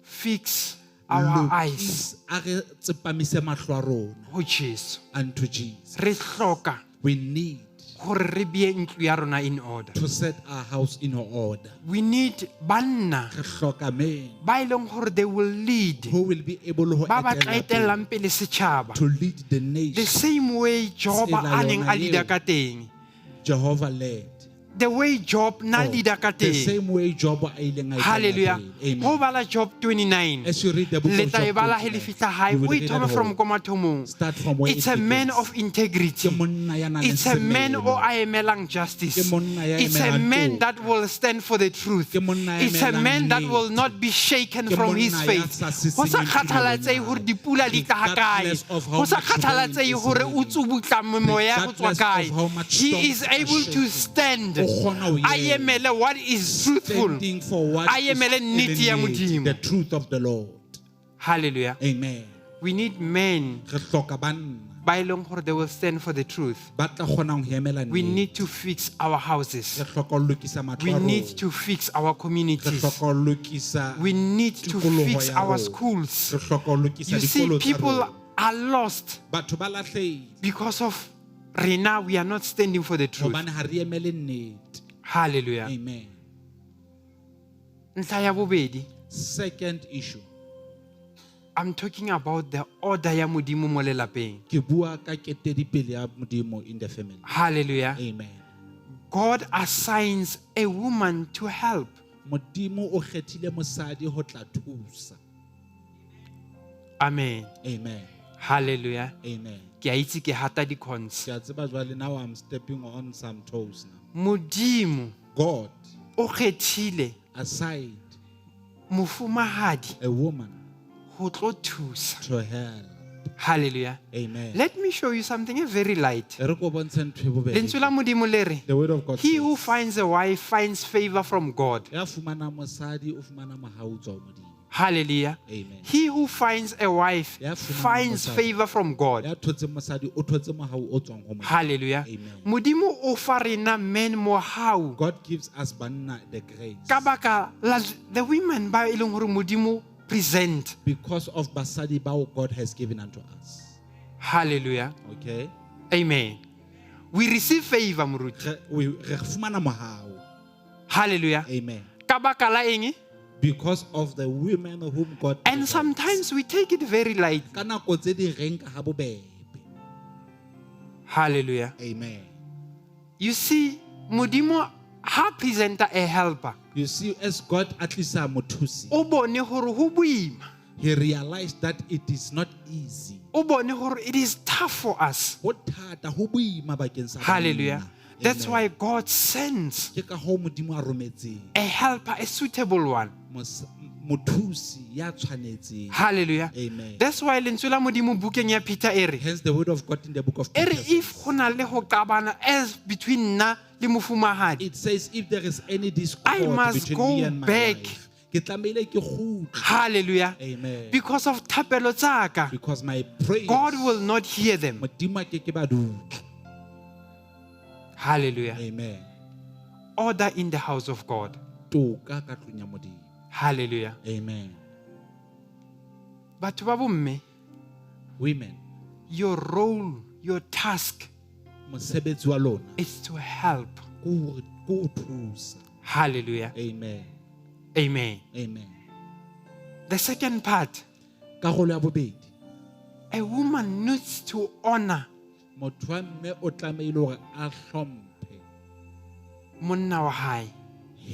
Fix our eyes A re tsepamise mahlo a rona ho Jesu. unto Jesus. Re hloka We need hore re bie ntlo ya rona in order. to set our house in order. We need banna Re hloka men ba e leng hore they will lead. who will be able to Ba ba tla etela pele, etellang pele setjhaba. to lead the The nation. same way Job Tsela a neng yona a leader eo. ka teng. Jehovah led. The way Job na Oh, leader ka the teng. same way Job a ileng a etela Hallelujah. pele. Ho Amen. bala Job 29. As you read the book Le of tla e Job, bala he le 29, fihla hae. you will O read it ithome at from home. ko mathomong. Start from where It's it a man begins. of integrity. Ke monna ya nang le It's a man semelo. o a emelang justice. Ke monna ya It's a emelang man toka. that will stand for the truth. Ke monna ya It's a emelang man that nnete. will not be shaken Ke from his monna ya faith. sa Ho sa sisinyeng kgathalatsehe tulong hore ya dipula di tla ha kae. regardless of how Ho sa much rain kgathalatsehe is hore o raining. tsubutla memoya ho tswa Regardless of kae. how much He storms is are able to shaking. stand. O kgona ho A ema. emele what is truthful. Standing for what A is emele nnete ya in Modimo. the truth of the Lord. Hallelujah. Amen. We need men Re hloka banna ba e leng hore they will stand for the truth. ba tla kgonang ho emela We nnete. need to fix our houses. Re hloka ho lokisa matlo We a need rona. to fix our Re communities. hloka ho lokisa We need to tikoloho fix ya our rona. schools. Re hloka ho lokisa You see, dikolo tsa people rona. are lost Batho ba lahlehile because of Rena. We are not standing for the truth. hobane ha re emele nnete. Hallelujah. Amen. Ntlha ya bobedi, Second issue. I'm talking about the order ya Modimo mo lelapeng. Ke bua ka ketedipele ya Modimo in the family. Hallelujah. Amen. God assigns a woman to help. Modimo o kgethile mosadi ho tla thusa. Amen. Amen. Hallelujah. Amen. Ke a itse ke hata di-cons. Ke a tseba jwale now I'm stepping on some toes now. Modimo God o kgethile assigned mofumahadi a woman ho tlo thusa. to help. Hallelujah. Amen. Let me show you something very light. Re ko bontshe ntho e bobedi. Lentswe la Modimo le re, The word of God he who says, finds a wife finds favor from God. ya fumana mosadi o fumana mahau tswa ho Modimo. Hallelujah. Amen. He who finds a wife Ya fumana finds mosadi. favor from God. Ya thotseng mosadi o thotse mahau o tswang ho Modimo. Hallelujah. Amen. Modimo o fa rena men mohau God gives us banna the grace ka baka la the women ba e leng hore Modimo present. because of basadi bao God has given unto us. Hallelujah. Okay? Amen. We receive favor moruti. Re fumana mahau. Hallelujah. Amen. Ka baka la eng? Because of the women whom God And provides. sometimes we take it very light. Ka nako tse di reng ka ha bobebe. Hallelujah. Amen. You see, Modimo ha presenta a helper. You see, as God at least mothusi, O bone hore ho boima. he realized that it is not easy. O bone hore it is tough for us. Ho thata, ho boima bakeng sa Hallelujah. banna. That's Amen. why God sends Ke ka hoo Modimo a rometseng a helper, a suitable one. mothusi ya tshwanetseng. Hallelujah. Amen. That's why lentswe la Modimo bukeng ya Peter e re, Hence the word of God in the book of e re Peter if go na le go qabana as between nna le mofumahadi, it says if there is any discord I must between go me and my back. wife, ke tlamehile ke kgutle. hallelujah, Amen. because of thapelo tsaka, Because my prayers, God will not hear them. Modimo a ke ke ba dutla. Hallelujah. Amen. Order in the house of God. toka ka tlung ya Modimo. Hallelujah. Amen. Batho ba bomme, Women, your role, your task mosebetsi wa lona is to help. ke o thusa. Hallelujah. Amen. Amen. Amen. The second part, Karolo ya bobedi, a woman needs to honor motho wa mme o tlamehile hore a hlomphe monna wa hae.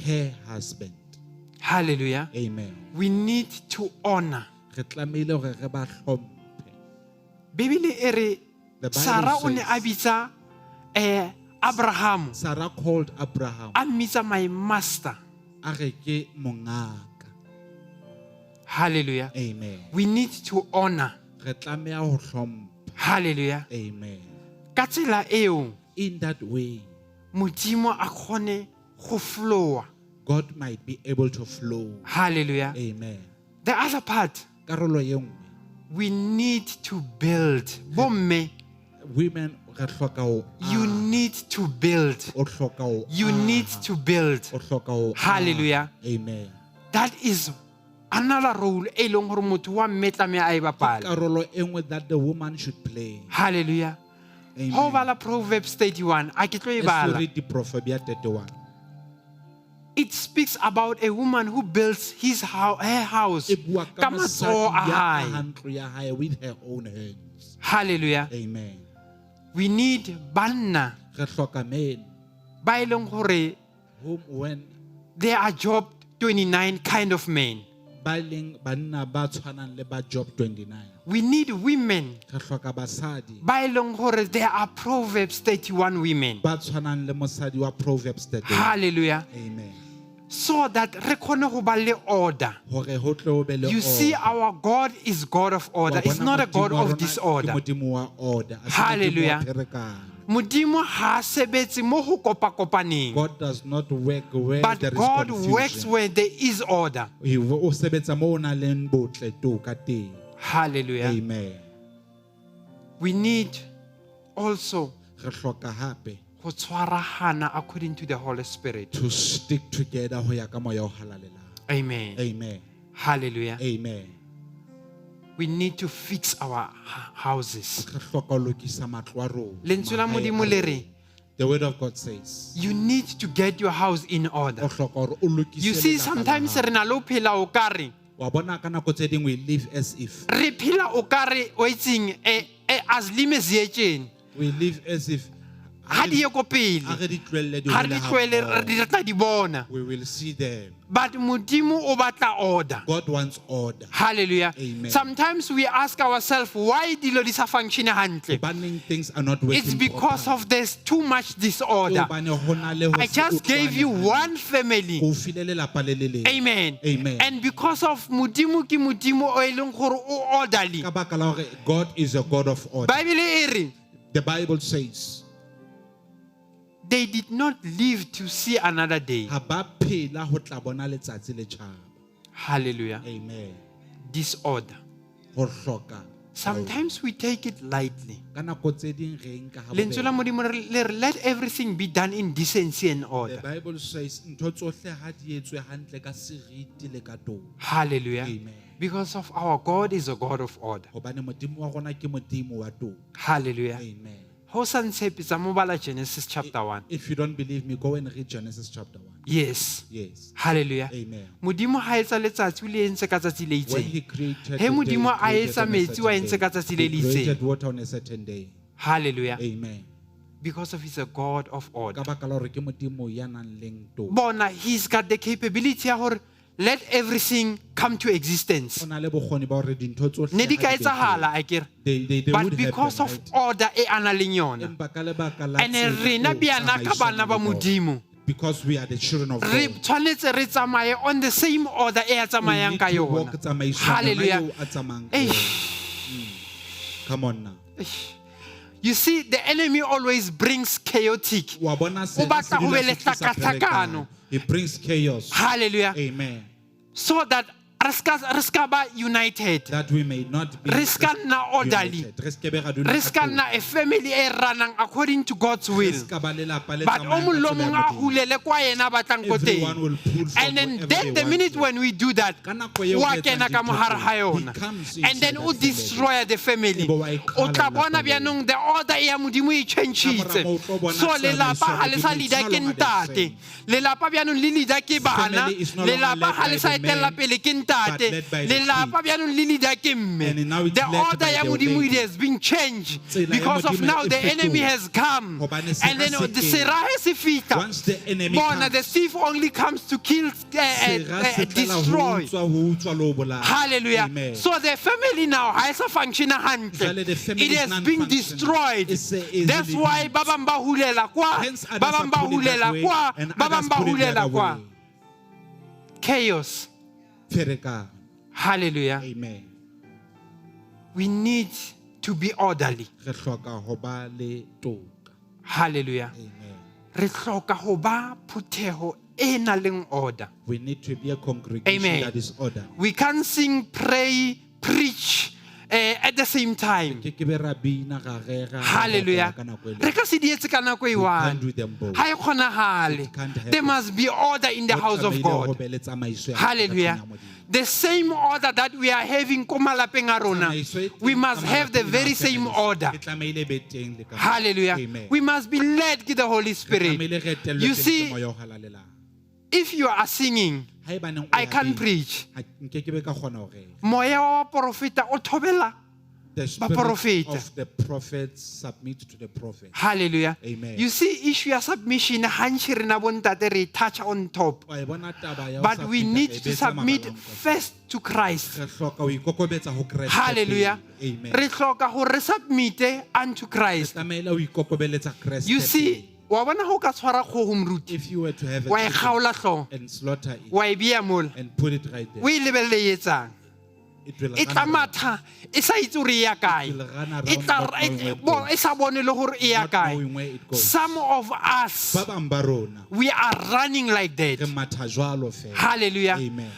her husband. Hallelujah. Amen. We need to honor. Re tlamehile hore re ba hlomphe. Bibele e re The Bible Sarah o ne says- a bitsa Abraham Sarah called Abraham a mmitsa my master. a re ke mongaka. Hallelujah. Amen. We need to honor. Re tlameha ho hlompha. Hallelujah. Amen. Ka tsela eo In that way, modimo a kgone go flowa. God might be able to flow. Hallelujah. Amen. The other part, Karolo ye nngwe, we need to build. Bomme, women re hloka ho you aha. need to build. O hloka ho You aha. need to build. O hloka ho aha. Hallelujah. Amen. That is another role e leng gore motho wa mme tlameha a e bapale. Karolo e nngwe that the woman should play. Hallelujah. Amen. Ho bala Proverbs 31, a ke tlo e Let's bala. read the Proverbs 31. It speaks about a woman who builds her house E bua ka ka matsoho a mosadi ya hae. ahang ntlo ya hae with her own hands. Hallelujah. Amen. We need banna Re hloka men ba e leng gore whom when they are job 29 kind of men. ba leng banna ba tshwanang le ba Job 29. We need women Re hloka basadi ba e leng gore there are Proverbs 31 women. ba tshwanang le mosadi wa Proverbs 31. Hallelujah. Amen. So that re kgone go ba le order. Hore ho tle ho be le You see, order. our God is God of order. Wa It's bona not a Modimo God wa of rona disorder. ke Modimo wa order. A se Modimo wa Hallelujah. pherekano. Modimo ha sebetse mo go kopa-kopaneng. God does not work where But there is God confusion. works where there is order. O sebetsa mo o nang le botle toka teng. Hallelujah. Amen. We need also Re hloka hape go tshwaragana according to the Holy Spirit. to stick together ho ya ka moya o halalelang. Amen. Amen. Hallelujah. Amen. We need to fix our houses. Re hloka ho lokisa matlo a rona. Lentswe la Mahae a Modimo le re, rona. The word of God says, you need to get your house in o order. hloka hore o lokise You see, lelapa la sometimes hao. re na le o phela o kare, Wa bona ka nako tse ding we live as if re phela o kare o itseng as lime zietjeng. we live as if Ha di ye ko pele. ha re di tlohelle di Ha hole re di ha tlohele mmoho. re tla di bona. We will see them. But Modimo o batla order. God wants order. Hallelujah. Amen. Sometimes we ask ourselves why dilo di sa function hantle. Banning things are not working It's because properly. of there's too much disorder. Hobane ho na le ho I se just gave you utlwane one family. hantle. Ko file lelapa le le leng. Amen. Amen. And because of Modimo ke Modimo o e leng gore o orderly. Ka baka la hore God is a God of order. Bible e re, The Bible says, they did not live to see another day. ha ba phela ho tla bona letsatsi le tjhaba. Hallelujah. Amen. Disorder. Ho hloka. Sometimes we take it lightly. Ka nako tse ding re nka ha Lentswe la bobebe. Modimo le re, let everything be done in decency and The order. Bible says ntho tsohle ha di etswe hantle ka seriti le ka toka. Hallelujah. Amen. Because of our God is a God of order. Hobane modimo wa rona ke modimo wa toka. Hallelujah. Amen. Ho sa ntshepisa mo bala Genesis chapter 1. If you don't believe me, go and read Genesis chapter 1. Yes. Yes. Hallelujah. Amen. Modimo ha etsa letsatsi o le entse ka tsatsi le When he itseng. created He the Modimo day, a he created etsa on a metsi wa certain entse ka tsatsi day. le He le created itseng. water on a certain day. Hallelujah. Amen. Because of he's a God of Ka order. baka la hore ke modimo ya nang leng toka. Bona, he's got the capability ya hore let everything come to existence. O na le bokgoni ba hore dintho tsohle Ne di ha ka di be etsahala teng. akere. They But would because happen, of right? order e ana leng yona. Empa ka lebaka la And tsela rena eo biana ka bana ba tsamaisanang le bona. Modimo. Because we are the children of Re God. tshwanetse re tsamaye on the same order e a We tsamayang need ka to walk yona. tsamaiso Hallelujah. yona eo a tsamayang ka Eish. yona. Come on now. You see, the enemy always brings chaotic. Wa bona O sena batla se ho be dula le se tlisa tlhakatlhakano. pherekano. He brings chaos. Hallelujah. Amen. So that re ska ba united. that we may not be Re ska nna orderly. united. Re ske be ra dula Re ska ka nna a family e ranang according to God's tlung. Re will. ska ba lelapa le But tsamayang o mong le ka o tsela ya mong a Modimo. hulele kwa yena a batlang ko Everyone will teng. pull from And then wherever the they minute want when we do that, Ka nako eo wa re etsang kena ka dintho mohare tseo, ha he yona. comes And then inside o that family. destroy the family. Ebe wa e O tla qhala bona lelapa bjanong the order ya modimo e Ka mora moo o changitse. tlo bona So lelapa tsamaiso ya ha le sa Modimo, leader it's ke no longer the ntate. same. Lelapa bjanong le leader ke bana. Family is no longer Lelapa led ha by le sa the etella man, pele ke but ntate. led by the Lelapa kids. bjanong le leader ke mme. And now it's The led order by ya the modimo lady. it has been changed Tsela ya because of Modimo now e the enemy fetoha. has come. Hobane And then sera the se kene. serahe se fihla. Once the enemy Bona, the comes, thief only comes to kill, sera se fela ho destroy. utswa, ho utswa, le ho bolaya. Hallelujah. Amen. So the family now has a function Jwale the hantle. family It is has been non-functional. destroyed. E se e That's really why means. ba bang ba hulela kwa, Hence ba others bang are ba put it that hulela way, kwa, and ba others bang ba put it the hulela other kwa. way. Chaos. Pherekano. Hallelujah. Amen. We need to be orderly. Re hloka ho ba le toka. Hallelujah. Amen. Re hloka ho ba phutheho e nang le order. We need to be a congregation Amen. that is ordered. We can't sing, pray, preach at the same time. Ke ke be ra bina, ra rera, ra Hallelujah. rapela ka nako e le Re ka se di etse ka nako e We can't do one. them both. Ha e kgonagale. It can't happen. There must be order in the Ho house of tlamehile ho God. be le tsamaiso ya Hallelujah. bathong ya Modimo. The same order that we are having ko malapeng a rona, Tsamaiso e we teng must ka have the malapeng a very our same families. order. E tlamehile be teng le ka- Hallelujah. Amen. We must be led by the Holy Re Spirit. tlamehile re etellwe You teng ke see, moya o halalelang. if you are singing, Haebaneng o I ya can't bina, preach. ha nke ke be ka kgona ho rera. Moya wa profeta o thobela. The spirit Baprofeta. of the prophets submit to the prophet. Hallelujah. Amen. You see, issue ya submission, hantši rena bontate re touch on top. Wa e bona taba ya ho But we submit, need e to betsa submit mabaleng ka- first to Christ. Re hloka ho ikokobetsa ho Kreste Hallelujah. pele. Amen. Re hloka gore re submite unto Christ. Tlamehile ho ikokobeletsa Kreste You pele. see, wa bona ho ka tshwara kgogo moruti, If you were to have a wa e chicken kgaola hlooho, and slaughter it wa e beya mola, and put it right there, o e lebelele e etsang. it will E run tla around. matha, e sa itse gore e ya kae. It will run around E tla- not knowing where it bo- goes. e sa bone le gore e ya Not kae. knowing where it goes. Some of us, Ba bang ba rona, we are running like that. re matha jwalo fela. Hallelujah. Amen.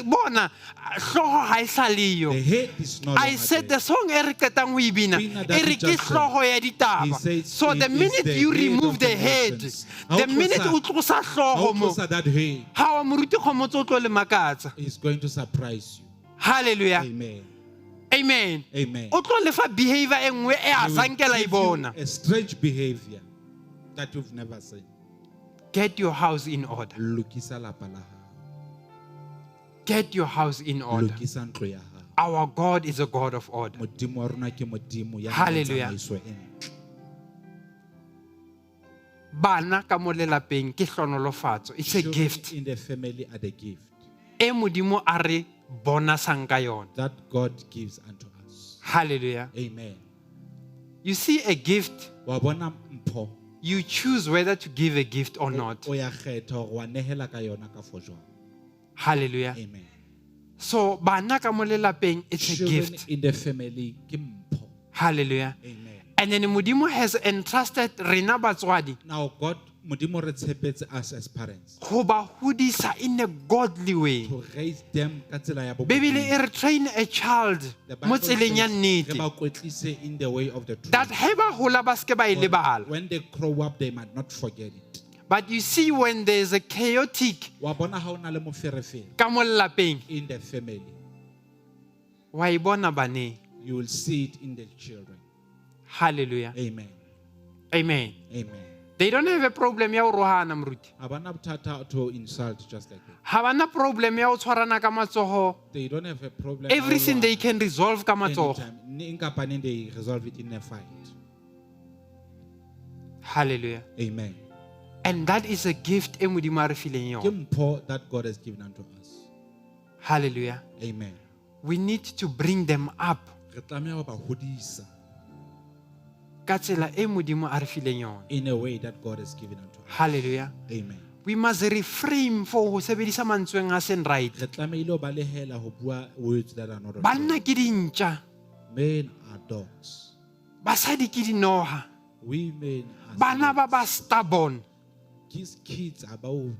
Bona hloho ha e sa leyo. The head is no I longer said there. the song e re ketang ho e bina, Bina e that re we ke just sang. hloho ya He ditaba. says So it the is minute the you head remove of the the head, nations. the minute o tlosa How hloho mo, close are that head ha wa moruti kgomotse o tlo le makatsa. is going to surprise you. Hallelujah. Amen. Amen. Amen. O tlo lefa behavior e nngwe e a He will sankela e give bona. you a strange behavior that you've never seen. Get your house in order. Lokisa lapa la hao. Get your house in order. Lokisa ntlo ya hao. Our God is a God of order. Modimo wa rona ke modimo ya Hallelujah. tsamaiso e ntle. Bana ka mo lelapeng ke hlonolofatso. It's a Children gift. in the family are the gift E modimo a re bonasang ka yona. that God gives unto us. Hallelujah. Amen. You see a gift, Wa bona mpho, you choose whether to give a gift or not. o ya kgetha hore wa nehela ka yona ka for jwang. Hallelujah. Amen. So bana ka mo lelapeng, it's a Children gift. in the family ke mpho. Hallelujah. Amen. And then modimo has entrusted rena batswadi Now God, modimo re tshepetse us as parents go ba hodisa in a godly way. to raise them ka tsela ya Bibele e re train a child The mo Bible tseleng ya says, re nnete. ba kwetlise in the way of the truth. That he ba hola ba ske ba e lebala. When they grow up, they might not forget it. But you see, when there's a chaotic Wa bona ha o na le moferefere ka mo lelapeng, in the family, wa e bona baneng. you will see it in the children. Hallelujah. Amen. Amen. Amen. They don't have a problem ya ho rohana moruti. Ha bana bothata to insult just like that. Ha bana problem ya ho tshwarana ka matsoho. They don't have a problem. Everything they can resolve ka matsoho. anytime. In company, they resolve it in a fight. Hallelujah. Amen. And that is a gift e modimo a re fileng Ke yona. mpho that God has given unto us. Hallelujah. Amen. We need to bring them up Re tlameha ho ba hodisa ka tsela e modimo a re fileng yona. in a way that God has given unto us. Hallelujah. Amen. We must refrain for ho sebedisa mantsweng a seng right. Re tlamehile ho balehela ho bua words that are not of Banna God. ke dintja, Men are dogs. basadi ke dinoha, Women are bana ba ba stubborn. These kids are about.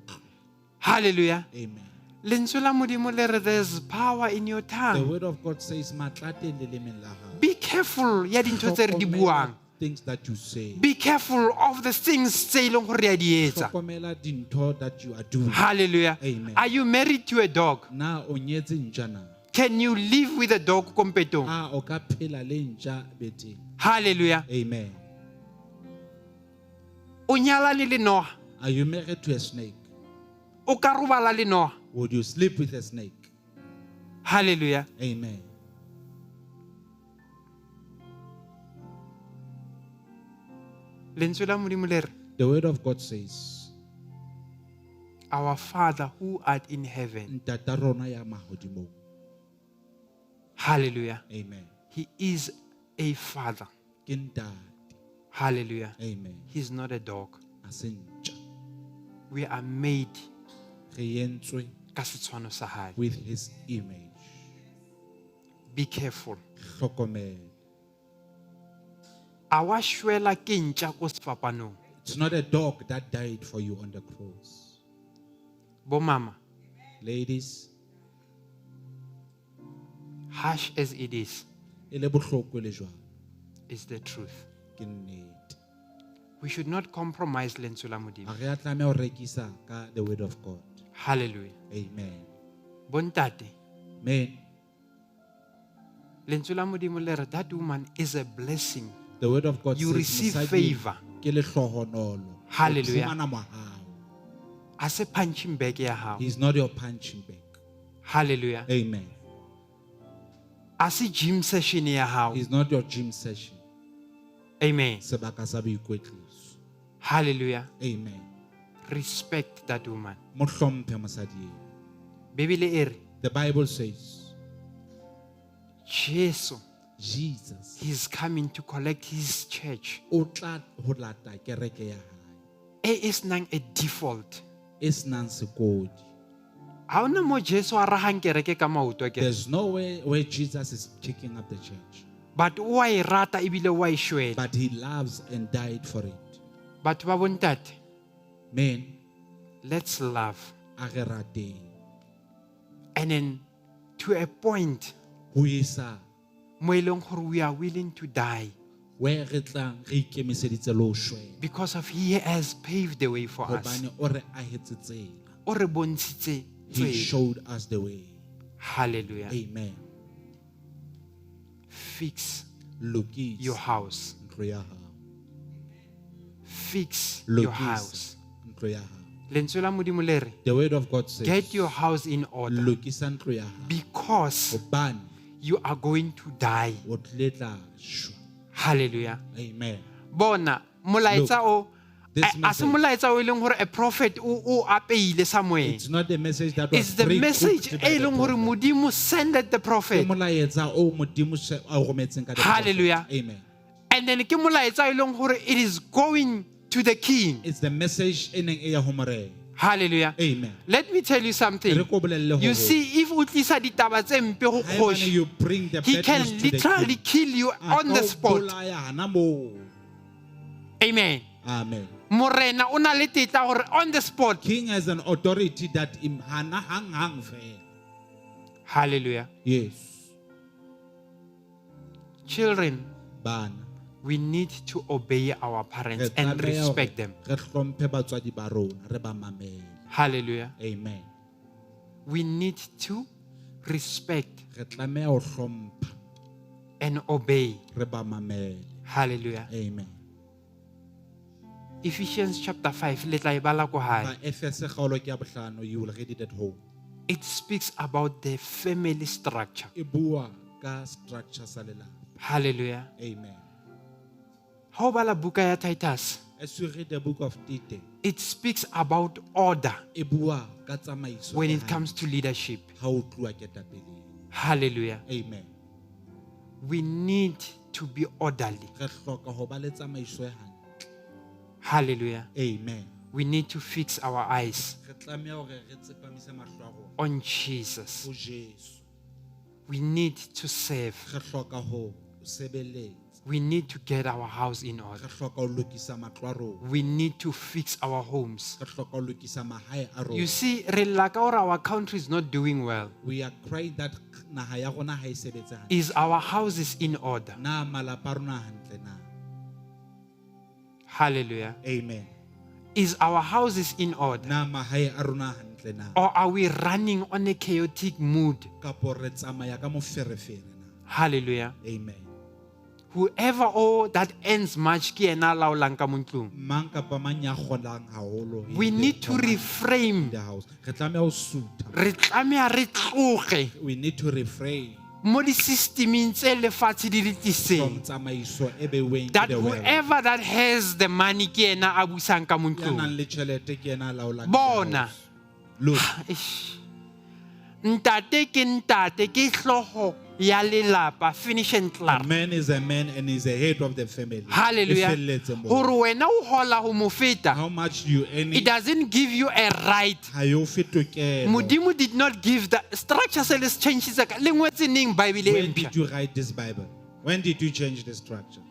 Hallelujah. Amen. Lentswe la Modimo le re, there's power in your The tongue. word of God says, "Matlate lelemeng la hao." Be careful ya dintho tse re di Hlokomela buang. things that you say. Be careful of the things tse e leng gore re a di etsa. Hlokomela dintho that you are doing. Hallelujah. Amen. Are you married to a dog? Na o nyetse ntja na? Can you live with a dog kompetong? O ka phela le ntja beteng? Hallelujah. Amen. O nyalane le Noah. Are you married to a snake? O ka robala le Noah. Would you sleep with a snake? Hallelujah. Amen. Lentswe la Modimo le re, The word of God says, our Father who art in heaven. "Ntata rona ya mahodimong." Hallelujah. Amen. He is a father. Ke ntate. Hallelujah. Amen. He's not a dog. A se ntja. We are made Re entswe ka setshwano sa hae. with his image. Be careful. Hlokomela. A wa shwela ke ntja ko sefapanong. It's not a dog that died for you on the cross. Bo mama, Ladies, harsh as it is, e le bohloko le jwang, is the truth. ke nnete. We should not compromise lentswe la Modimo. A re a tlameha ho rekisa ka the word of God. Hallelujah. Amen. Bontate, Amen. lentswe la Modimo le re, that woman is a blessing. The word of God You says, receive "Mosadi favor." ke lehlohonolo." Hallelujah. O fumana mohau. A se punching bag ya hao. He's not your punching bag. Hallelujah. Amen. A se gym session ya hao. He's not your gym session. Amen. Sebaka sa boikwetliso. Hallelujah. Amen. Respect that woman. Mo hlomphe mosadi eo. Bibele e re, The Bible says, Jesu, Jesus he's coming to collect his church. o tla ho lata kereke ya hae. E senang a default. E senang sekodi. Ha ona mo Jesu a rahang kereke ka maoto ke. There's no way where Jesus is picking up the church. But wa e rata ebile wa e shwela. But he loves and died for it. Batho ba bontate, Men, let's love. a re rateng. And then to a point Ho isa mo e leng gore we are willing to die where re tlang re ikemiseditse le ho shwela. because of he has paved the way for us. Hobane o re ahetse tsela. O re bontshitse He tsela. showed us the way. Hallelujah. Amen. Fix Lokisa your house. ntlo ya hao. Fix your Lokisa house. ntlo ya hao. Lentswe la Modimo le re, The word of God says, get your house in order lokisa ntlo ya hao. because Hobane you are going to die. o tlile tla shwa. Hallelujah. Amen. Bona molaetsa o this a se message- molaetsa o e leng gore a prophet o apeile somewhere. It's not the message that was It's the pre-cooked message by e the leng gore prophet. Modimo sended the Ke prophet. molaetsa o Modimo a o rometseng ka the prophet. Hallelujah. Amen. And then ke molaetsa e leng gore it is going to the king. It's the message e neng e ya ho morena. Hallelujah. Amen. Let me tell you something. Re ko bolelle You hore see, if o tlisa ditaba tse mpe go haebane kgoši, you bring the he bad can news to the literally king, kill you a on the ka o spot. bolaya hana moo. Amen. Amen. Morena o na le tetla gore on the spot. King has an authority that hana hang fela. Hallelujah. Yes. Children, Bana. we need to obey our parents Re and tlameha hore respect them. Re hlomphe batswadi ba rona, re ba mamele. Hallelujah. Amen. We need to respect Re tlameha ho hlompha, and obey. re ba mamele. Hallelujah. Amen. Ephesians chapter 5, le tla e bala ko hae. Ba Efese kgaolo ke ya bohlano, you will read it at home. It speaks about the family structure. E bua ka structure sa lelapa. Hallelujah. Amen. Ha o bala buka ya Titus, As you read the book of Tite, it speaks about order e bua ka tsamaiso when e it comes to leadership. ha o tluwa ketapeleng. Hallelujah. Amen. We need to be orderly. Re hloka ho ba le tsamaiso e hantle. Hallelujah. Amen. We need to fix our eyes Re tlameha hore re tsepamise mahlo a rona on Jesus. ho Jesu. We need to serve. Re hloka ho sebeletsa. We need to get our house in order. Re hloka ho lokisa matlo a rona. We need to fix our homes. Re hloka ho lokisa mahae a rona. You see, re laka or our country is not doing well. We are crying that naha ya rona ha e sebetse hantle. Is our houses in order? Na malapa a rona hantle na? Hallelujah. Amen. Is our houses in order? Na mahae a rona hantle na? Or are we running on a chaotic mood? Kapo re tsamaya ka moferefere na? Hallelujah. Amen. Whoever that earns much ke ena a laolang ka mo ntlong. Mang kapa mang ya kgolang haholo. We need to reframe. the house. Re tlameha ho suta. Re tlameha re tloge We need to refrain mo di-systemeng tse lefatshe di le from tliseng. tsamaiso e beuweng ke That the world. whoever that has the money ke ena a busang ka mo Ya ntlong. nang le tjhelete ke yena a laolang the Bona. house. Look, Eish. Ntate ke ntate ke hlogo ya lelapa, finish and a clar. man is a man and is the head of the family. Hallelujah. E felletse moo. Hore wena o hola ho mo feta, How much you earn, it doesn't give you a right. ha yo fe tokelo. Modimo did not give the structure se le se changes ka le ngwetse neng Bible e When mpsha. did you write this Bible? When did you change the structure?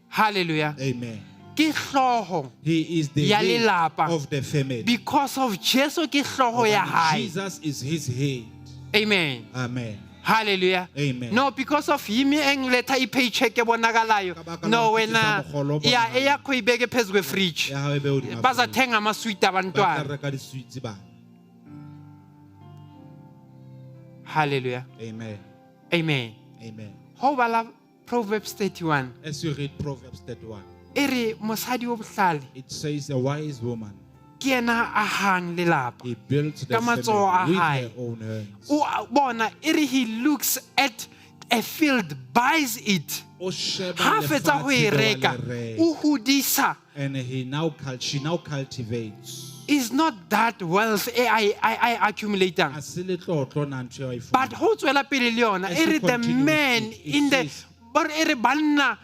Hallelujah. Amen. Ke hlogo He is the ya head lelapa. of the family. Because of Jesu ke hlogo ya hae. Jesus is his head. Amen. Amen. Hallelujah. Amen. No, because of him eng letha I paycheck e bonakalayo. Ka baka la No, ho wena fetisa mogolo o ya bonahala. eya kho ibeke phezu kwe fridge. Ya hao e be hodima Baza fridge. thenga ama sweet Ba tla abantwana. reka di-sweets bana. Hallelujah. Amen. Amen. Amen. Ho bala Proverbs 31. As you read Proverbs 31, Ere mosadi o bohlale it says a wise woman, ke ena a hang lelapa. he built the Ka matsoho a family with hae. her own hands. O bona ere he looks at a field, buys it. O sheba Ha fetsa ho e lefatshe le reka, wa le reka. o hodisa. And she now cultivates. Is not that wealth I accumulating. Ha se letlotlo na ntho eo a e But fumanang. ho tswela pele le yona As ere you the continue man with it, it in the says- or ere banna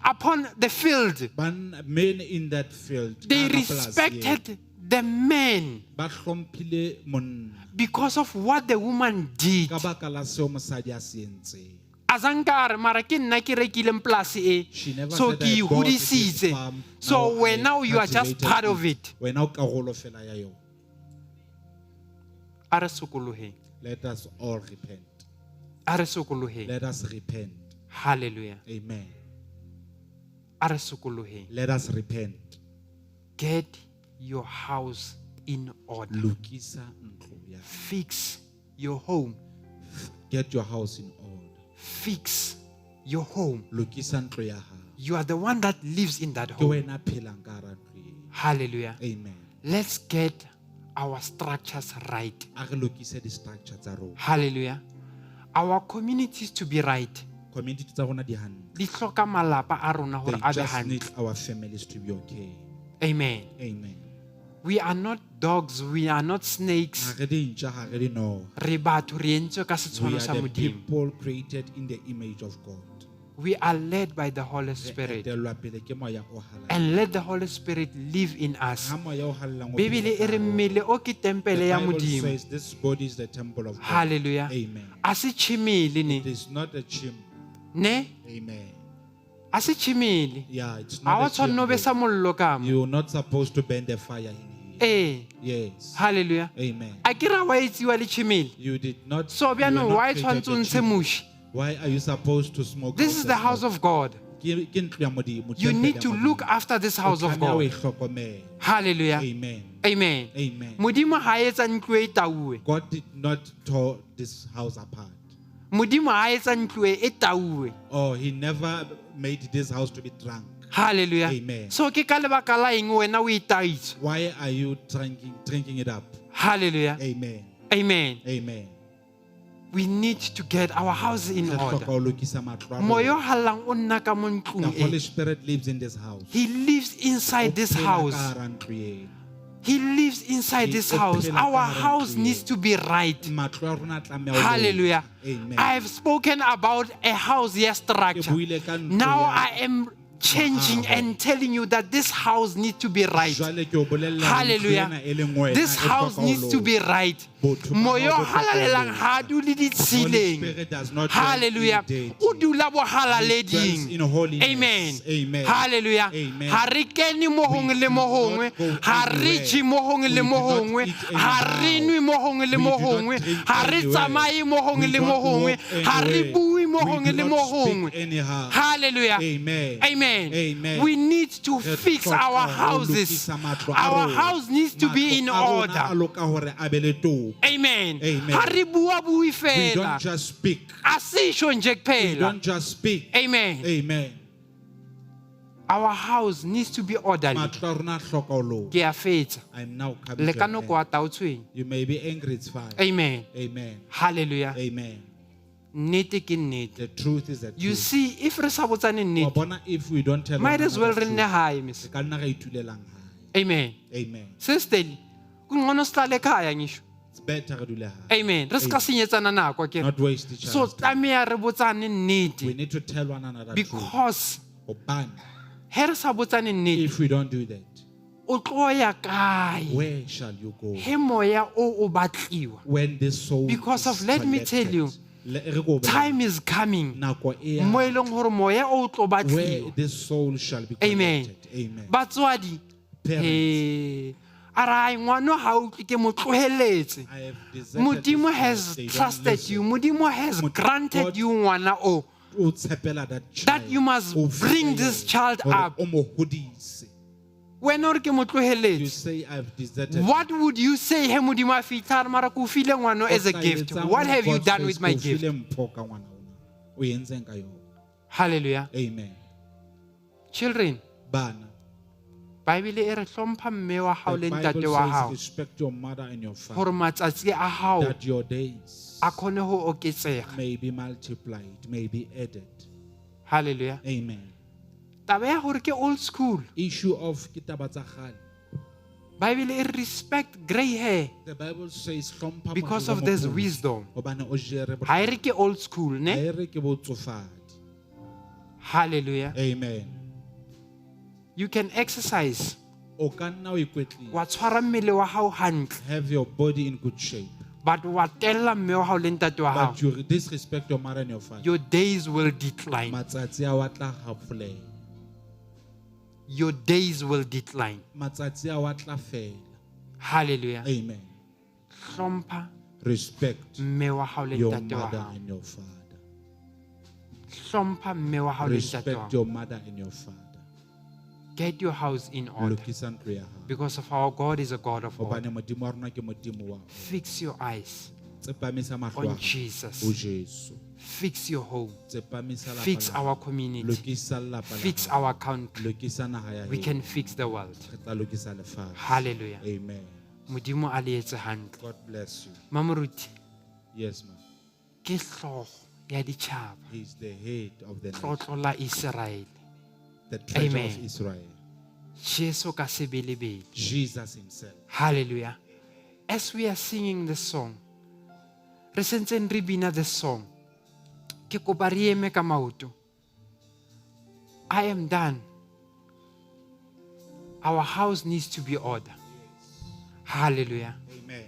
upon the field, Men in that field, they ka hara polasi respected the man eo, ba hlomphile monna because of what the woman did. ka baka la seo mosadi a se entseng. Azankare mara ke nna ke rekileng polasi e, She never so said ke I bought this hodisitse. farm, So now when I now you are just cultivated part of it. Wena o karolo fela ya yona. Are sokolohe, Let us all repent. are sokolohe. Let us repent. Hallelujah. Amen. Are sokolohe. Let us repent. Get your house in order. Lukisa ntlo ya. Fix your home. Get your house in order. Fix your home. Lukisa ntlo ya hao. You are the one that lives in that Ke home. wena phelang ka hara ntlo eo. Hallelujah. Amen. Let's get our structures right. A re lokise di-structure tsa rona. Hallelujah. Our communities to be right. Community tsa rona di hantle. Di hloka malapa a rona hore They a be just hantle. need our families to be okay. Amen. Amen. We are not dogs, we are not Ha snakes. re dintja, ha re dinoo. Re batho re entswe ka We setshwano are sa the Modimo. people created in the image of God. We are led by the Holy Re Spirit. etelwa pele ke moya o halang. And let the Holy Spirit live in us. Ha moya o halang o Bibele e re mmele o ke tempele ya The Bible Modimo. says this body is the temple of God. Hallelujah. Amen. A se chimile It ne. is not a chim. Ne? Amen. A se chimile. Yeah, it's A wa not a tshwanela o be sa chim. mollo ka mo. You're not supposed to burn the fire in here. Eh. Yes. Hallelujah. Amen. A ke ra wa etsiwa le chimile. You did not. So you were bjano not why created tshwantse o a ntshe chim. moshi? Why are you supposed to smoke? This is the house of God. Ke ntlo ya Modimo, You temple need ya to Modimo. look after this house O of tlameha o e God. hlokomele. Hallelujah. Amen. Amen. Amen. Modimo ha etsa ntlo e tauwe. God did not tear this house apart. Modimo ha etsa ntlo e tauwe. Oh, he never made this house to be drunk. Hallelujah. Amen. So ke ka lebaka la eng wena o itaitse. Why are you drinking it up? Hallelujah. Amen. Amen. Amen. We need to get our house in Re hloka order. ho lokisa matlo a rona. Moyo halang o nna ka mo The ntlong Holy e. Spirit lives in this house. He lives inside this O phela ka house. hara ntlo eo. He lives inside He this o house. phela ka Our hara house ntlo needs eo. to be right. Matlo a rona a tlameha ho Hallelujah. loka. Amen. I have spoken about a house, yes, Ke structure. buile ka ntlo Now ya- I am changing and telling you that this house needs to be right. Jwale ke o bolella Hallelujah. ntho ena e leng wena, This e house hloka ho needs to be right. Botho ba Moyo hao bo hloka ho halalelang loka. ha dule ditshileng. Spirit does not dwell in Hallelujah. deity. O dula He dwells bohalaleding. in holiness. Amen. Amen. Hallelujah. Amen. Ha re kene mo hong le mo hongwe, ha re je mo hong le mo hongwe, ha re nwe mo hong le mo hongwe, ha re tsamaye mo hong le mo hongwe, ha re bue mo hong le mo hongwe. Anyhow. Hallelujah. Amen. Amen. Amen. We need to fix our houses. Our house needs to be in order. Amen. Amen. Ha re bua bue We fela. don't just speak. Asisho nje We kuphela. don't just speak. Amen. Amen. Our house needs to be orderly. Matlo a rona a hloka ho loka. Ke a fetsa. I'm now coming Le to ka an no end. kwa taotsweng. You may be angry, it's fine. Amen. Amen. Hallelujah. Amen. Nnete ke nnete. The truth is the You truth. see, if re sa botsane Wa nnete, bona, if we don't tell might one as well another re the nne truth, hae miss. re ka nna ra itulelang hae. Amen. Amen. Sister, kungcono sihlale ekhaya ngisho. It's better re dule hae. Amen. Re ska senyetsana nako akere. Not waste each So other's time. tlameha re botsane We nnete need to tell one another the truth. because Hobane, he re sa botsane nnete, if we don't do that, o tlo ya kae? where shall you go? He moya o batliwa. When this soul Because is of, let me collected? tell you, Le- re ko bolella, time is coming. nako e yang Mo e leng hore moya o tlo where batliwa. this soul shall be Amen. collected. Amen. Batswadi, Parents. a re ngwana ha o ke mo tloheletse. I have deserted Modimo this has life. They don't trusted listen. you. Modimo has Mod- granted God- you ngwana o. O tshepela that That child. you must O bring fetele this child hore up. o mo hodise. Wena o re ke mo You tloheletse. say I've deserted. What would you say he Modimo a fitlha mara ko file ngwana as a gift? What have you done with my gift? O entseng ka yona. Hallelujah. Amen. Children, Bana, Bible e re hlompha mme wa hao the le ntate Bible wa says hao respect your mother and your hore father, matsatsi a hao that your days a khone ho oketsega. may be multiplied, may be added. Hallelujah. Amen. Taba ya hore ke old school. Issue of kitaba tsa kgale. Bible e re respect grey hair The Bible says hlompha because morena of wa this moholo, wisdom. hobane o jere Ha e bohlale. re ke old school, Ha ne? e re ke botsofadi. Hallelujah. Amen. You can exercise. O ka nna o ikwetlisa. Wa tshwara mmele wa hao hantle, Have your body in good shape. but wa tella mme wa hao le ntate wa hao. But you disrespect your mother and your father. Your days will decline. Matsatsi a wa tla hafoleha. Your days will decline. Matsatsi a wa tla fela. Hallelujah. Amen. Hlompha Respect mme wa hao le your ntate wa mother hao. and your father. Hlompha mme wa hao le ntate wa Respect hao. your mother and your father. Get your house in order. Lokisa ntlo ya hao. Because of our God is a God of order. Hobane modimo wa rona ke modimo wa Fix your eyes tsepamisa mahlo a on hao ho Jesus. Jesu. Fix your home. Tsepamisa lapa Fix la hao. our community. Lokisa lelapa la Fix hao. our country. Lokisa naha ya We heno. can fix the world. Re tla lokisa lefatshe. Hallelujah. Amen. Modimo a le etse hantle. God bless you. Mamoruti, Yes, ma'am. ke hlooho ya ditjhaba. He's the head of the nation, Tlotlo la Israel. the treasure Amen. of Israel. Jesu ka sebelebele. Jesus himself. Hallelujah. As we are singing the song, re sentseng re bina the song, ke kopa re eme ka maoto. I am done. Our house needs to be ordered. Hallelujah. Amen.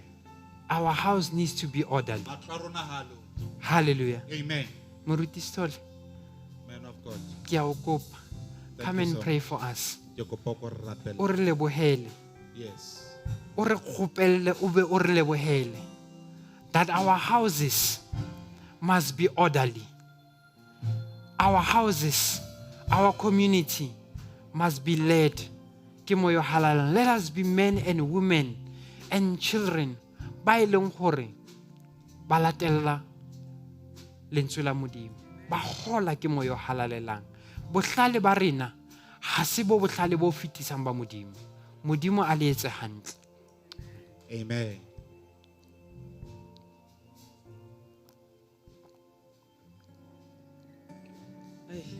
Our house needs to be ordered. Matlo a rona ha a loka. Hallelujah. Amen. Moruti Stole, Man of God. ke a o kopa. Come you, and sir. pray for us. Ke kopa ko re rapelle. O re lebohele. Yes. O re kgopelle, o be o re lebohele. That our houses must be orderly. Our houses, our community must be led. Ke moyo halalang. Let us be men and women and children ba e leng gore ba latella lentswe la Modimo. Ba gola ke moyo halalelang. Bohlale ba rena ha se bo bohlale bo fetisang ba Modimo. Modimo a le etse hantle. Amen. Hey.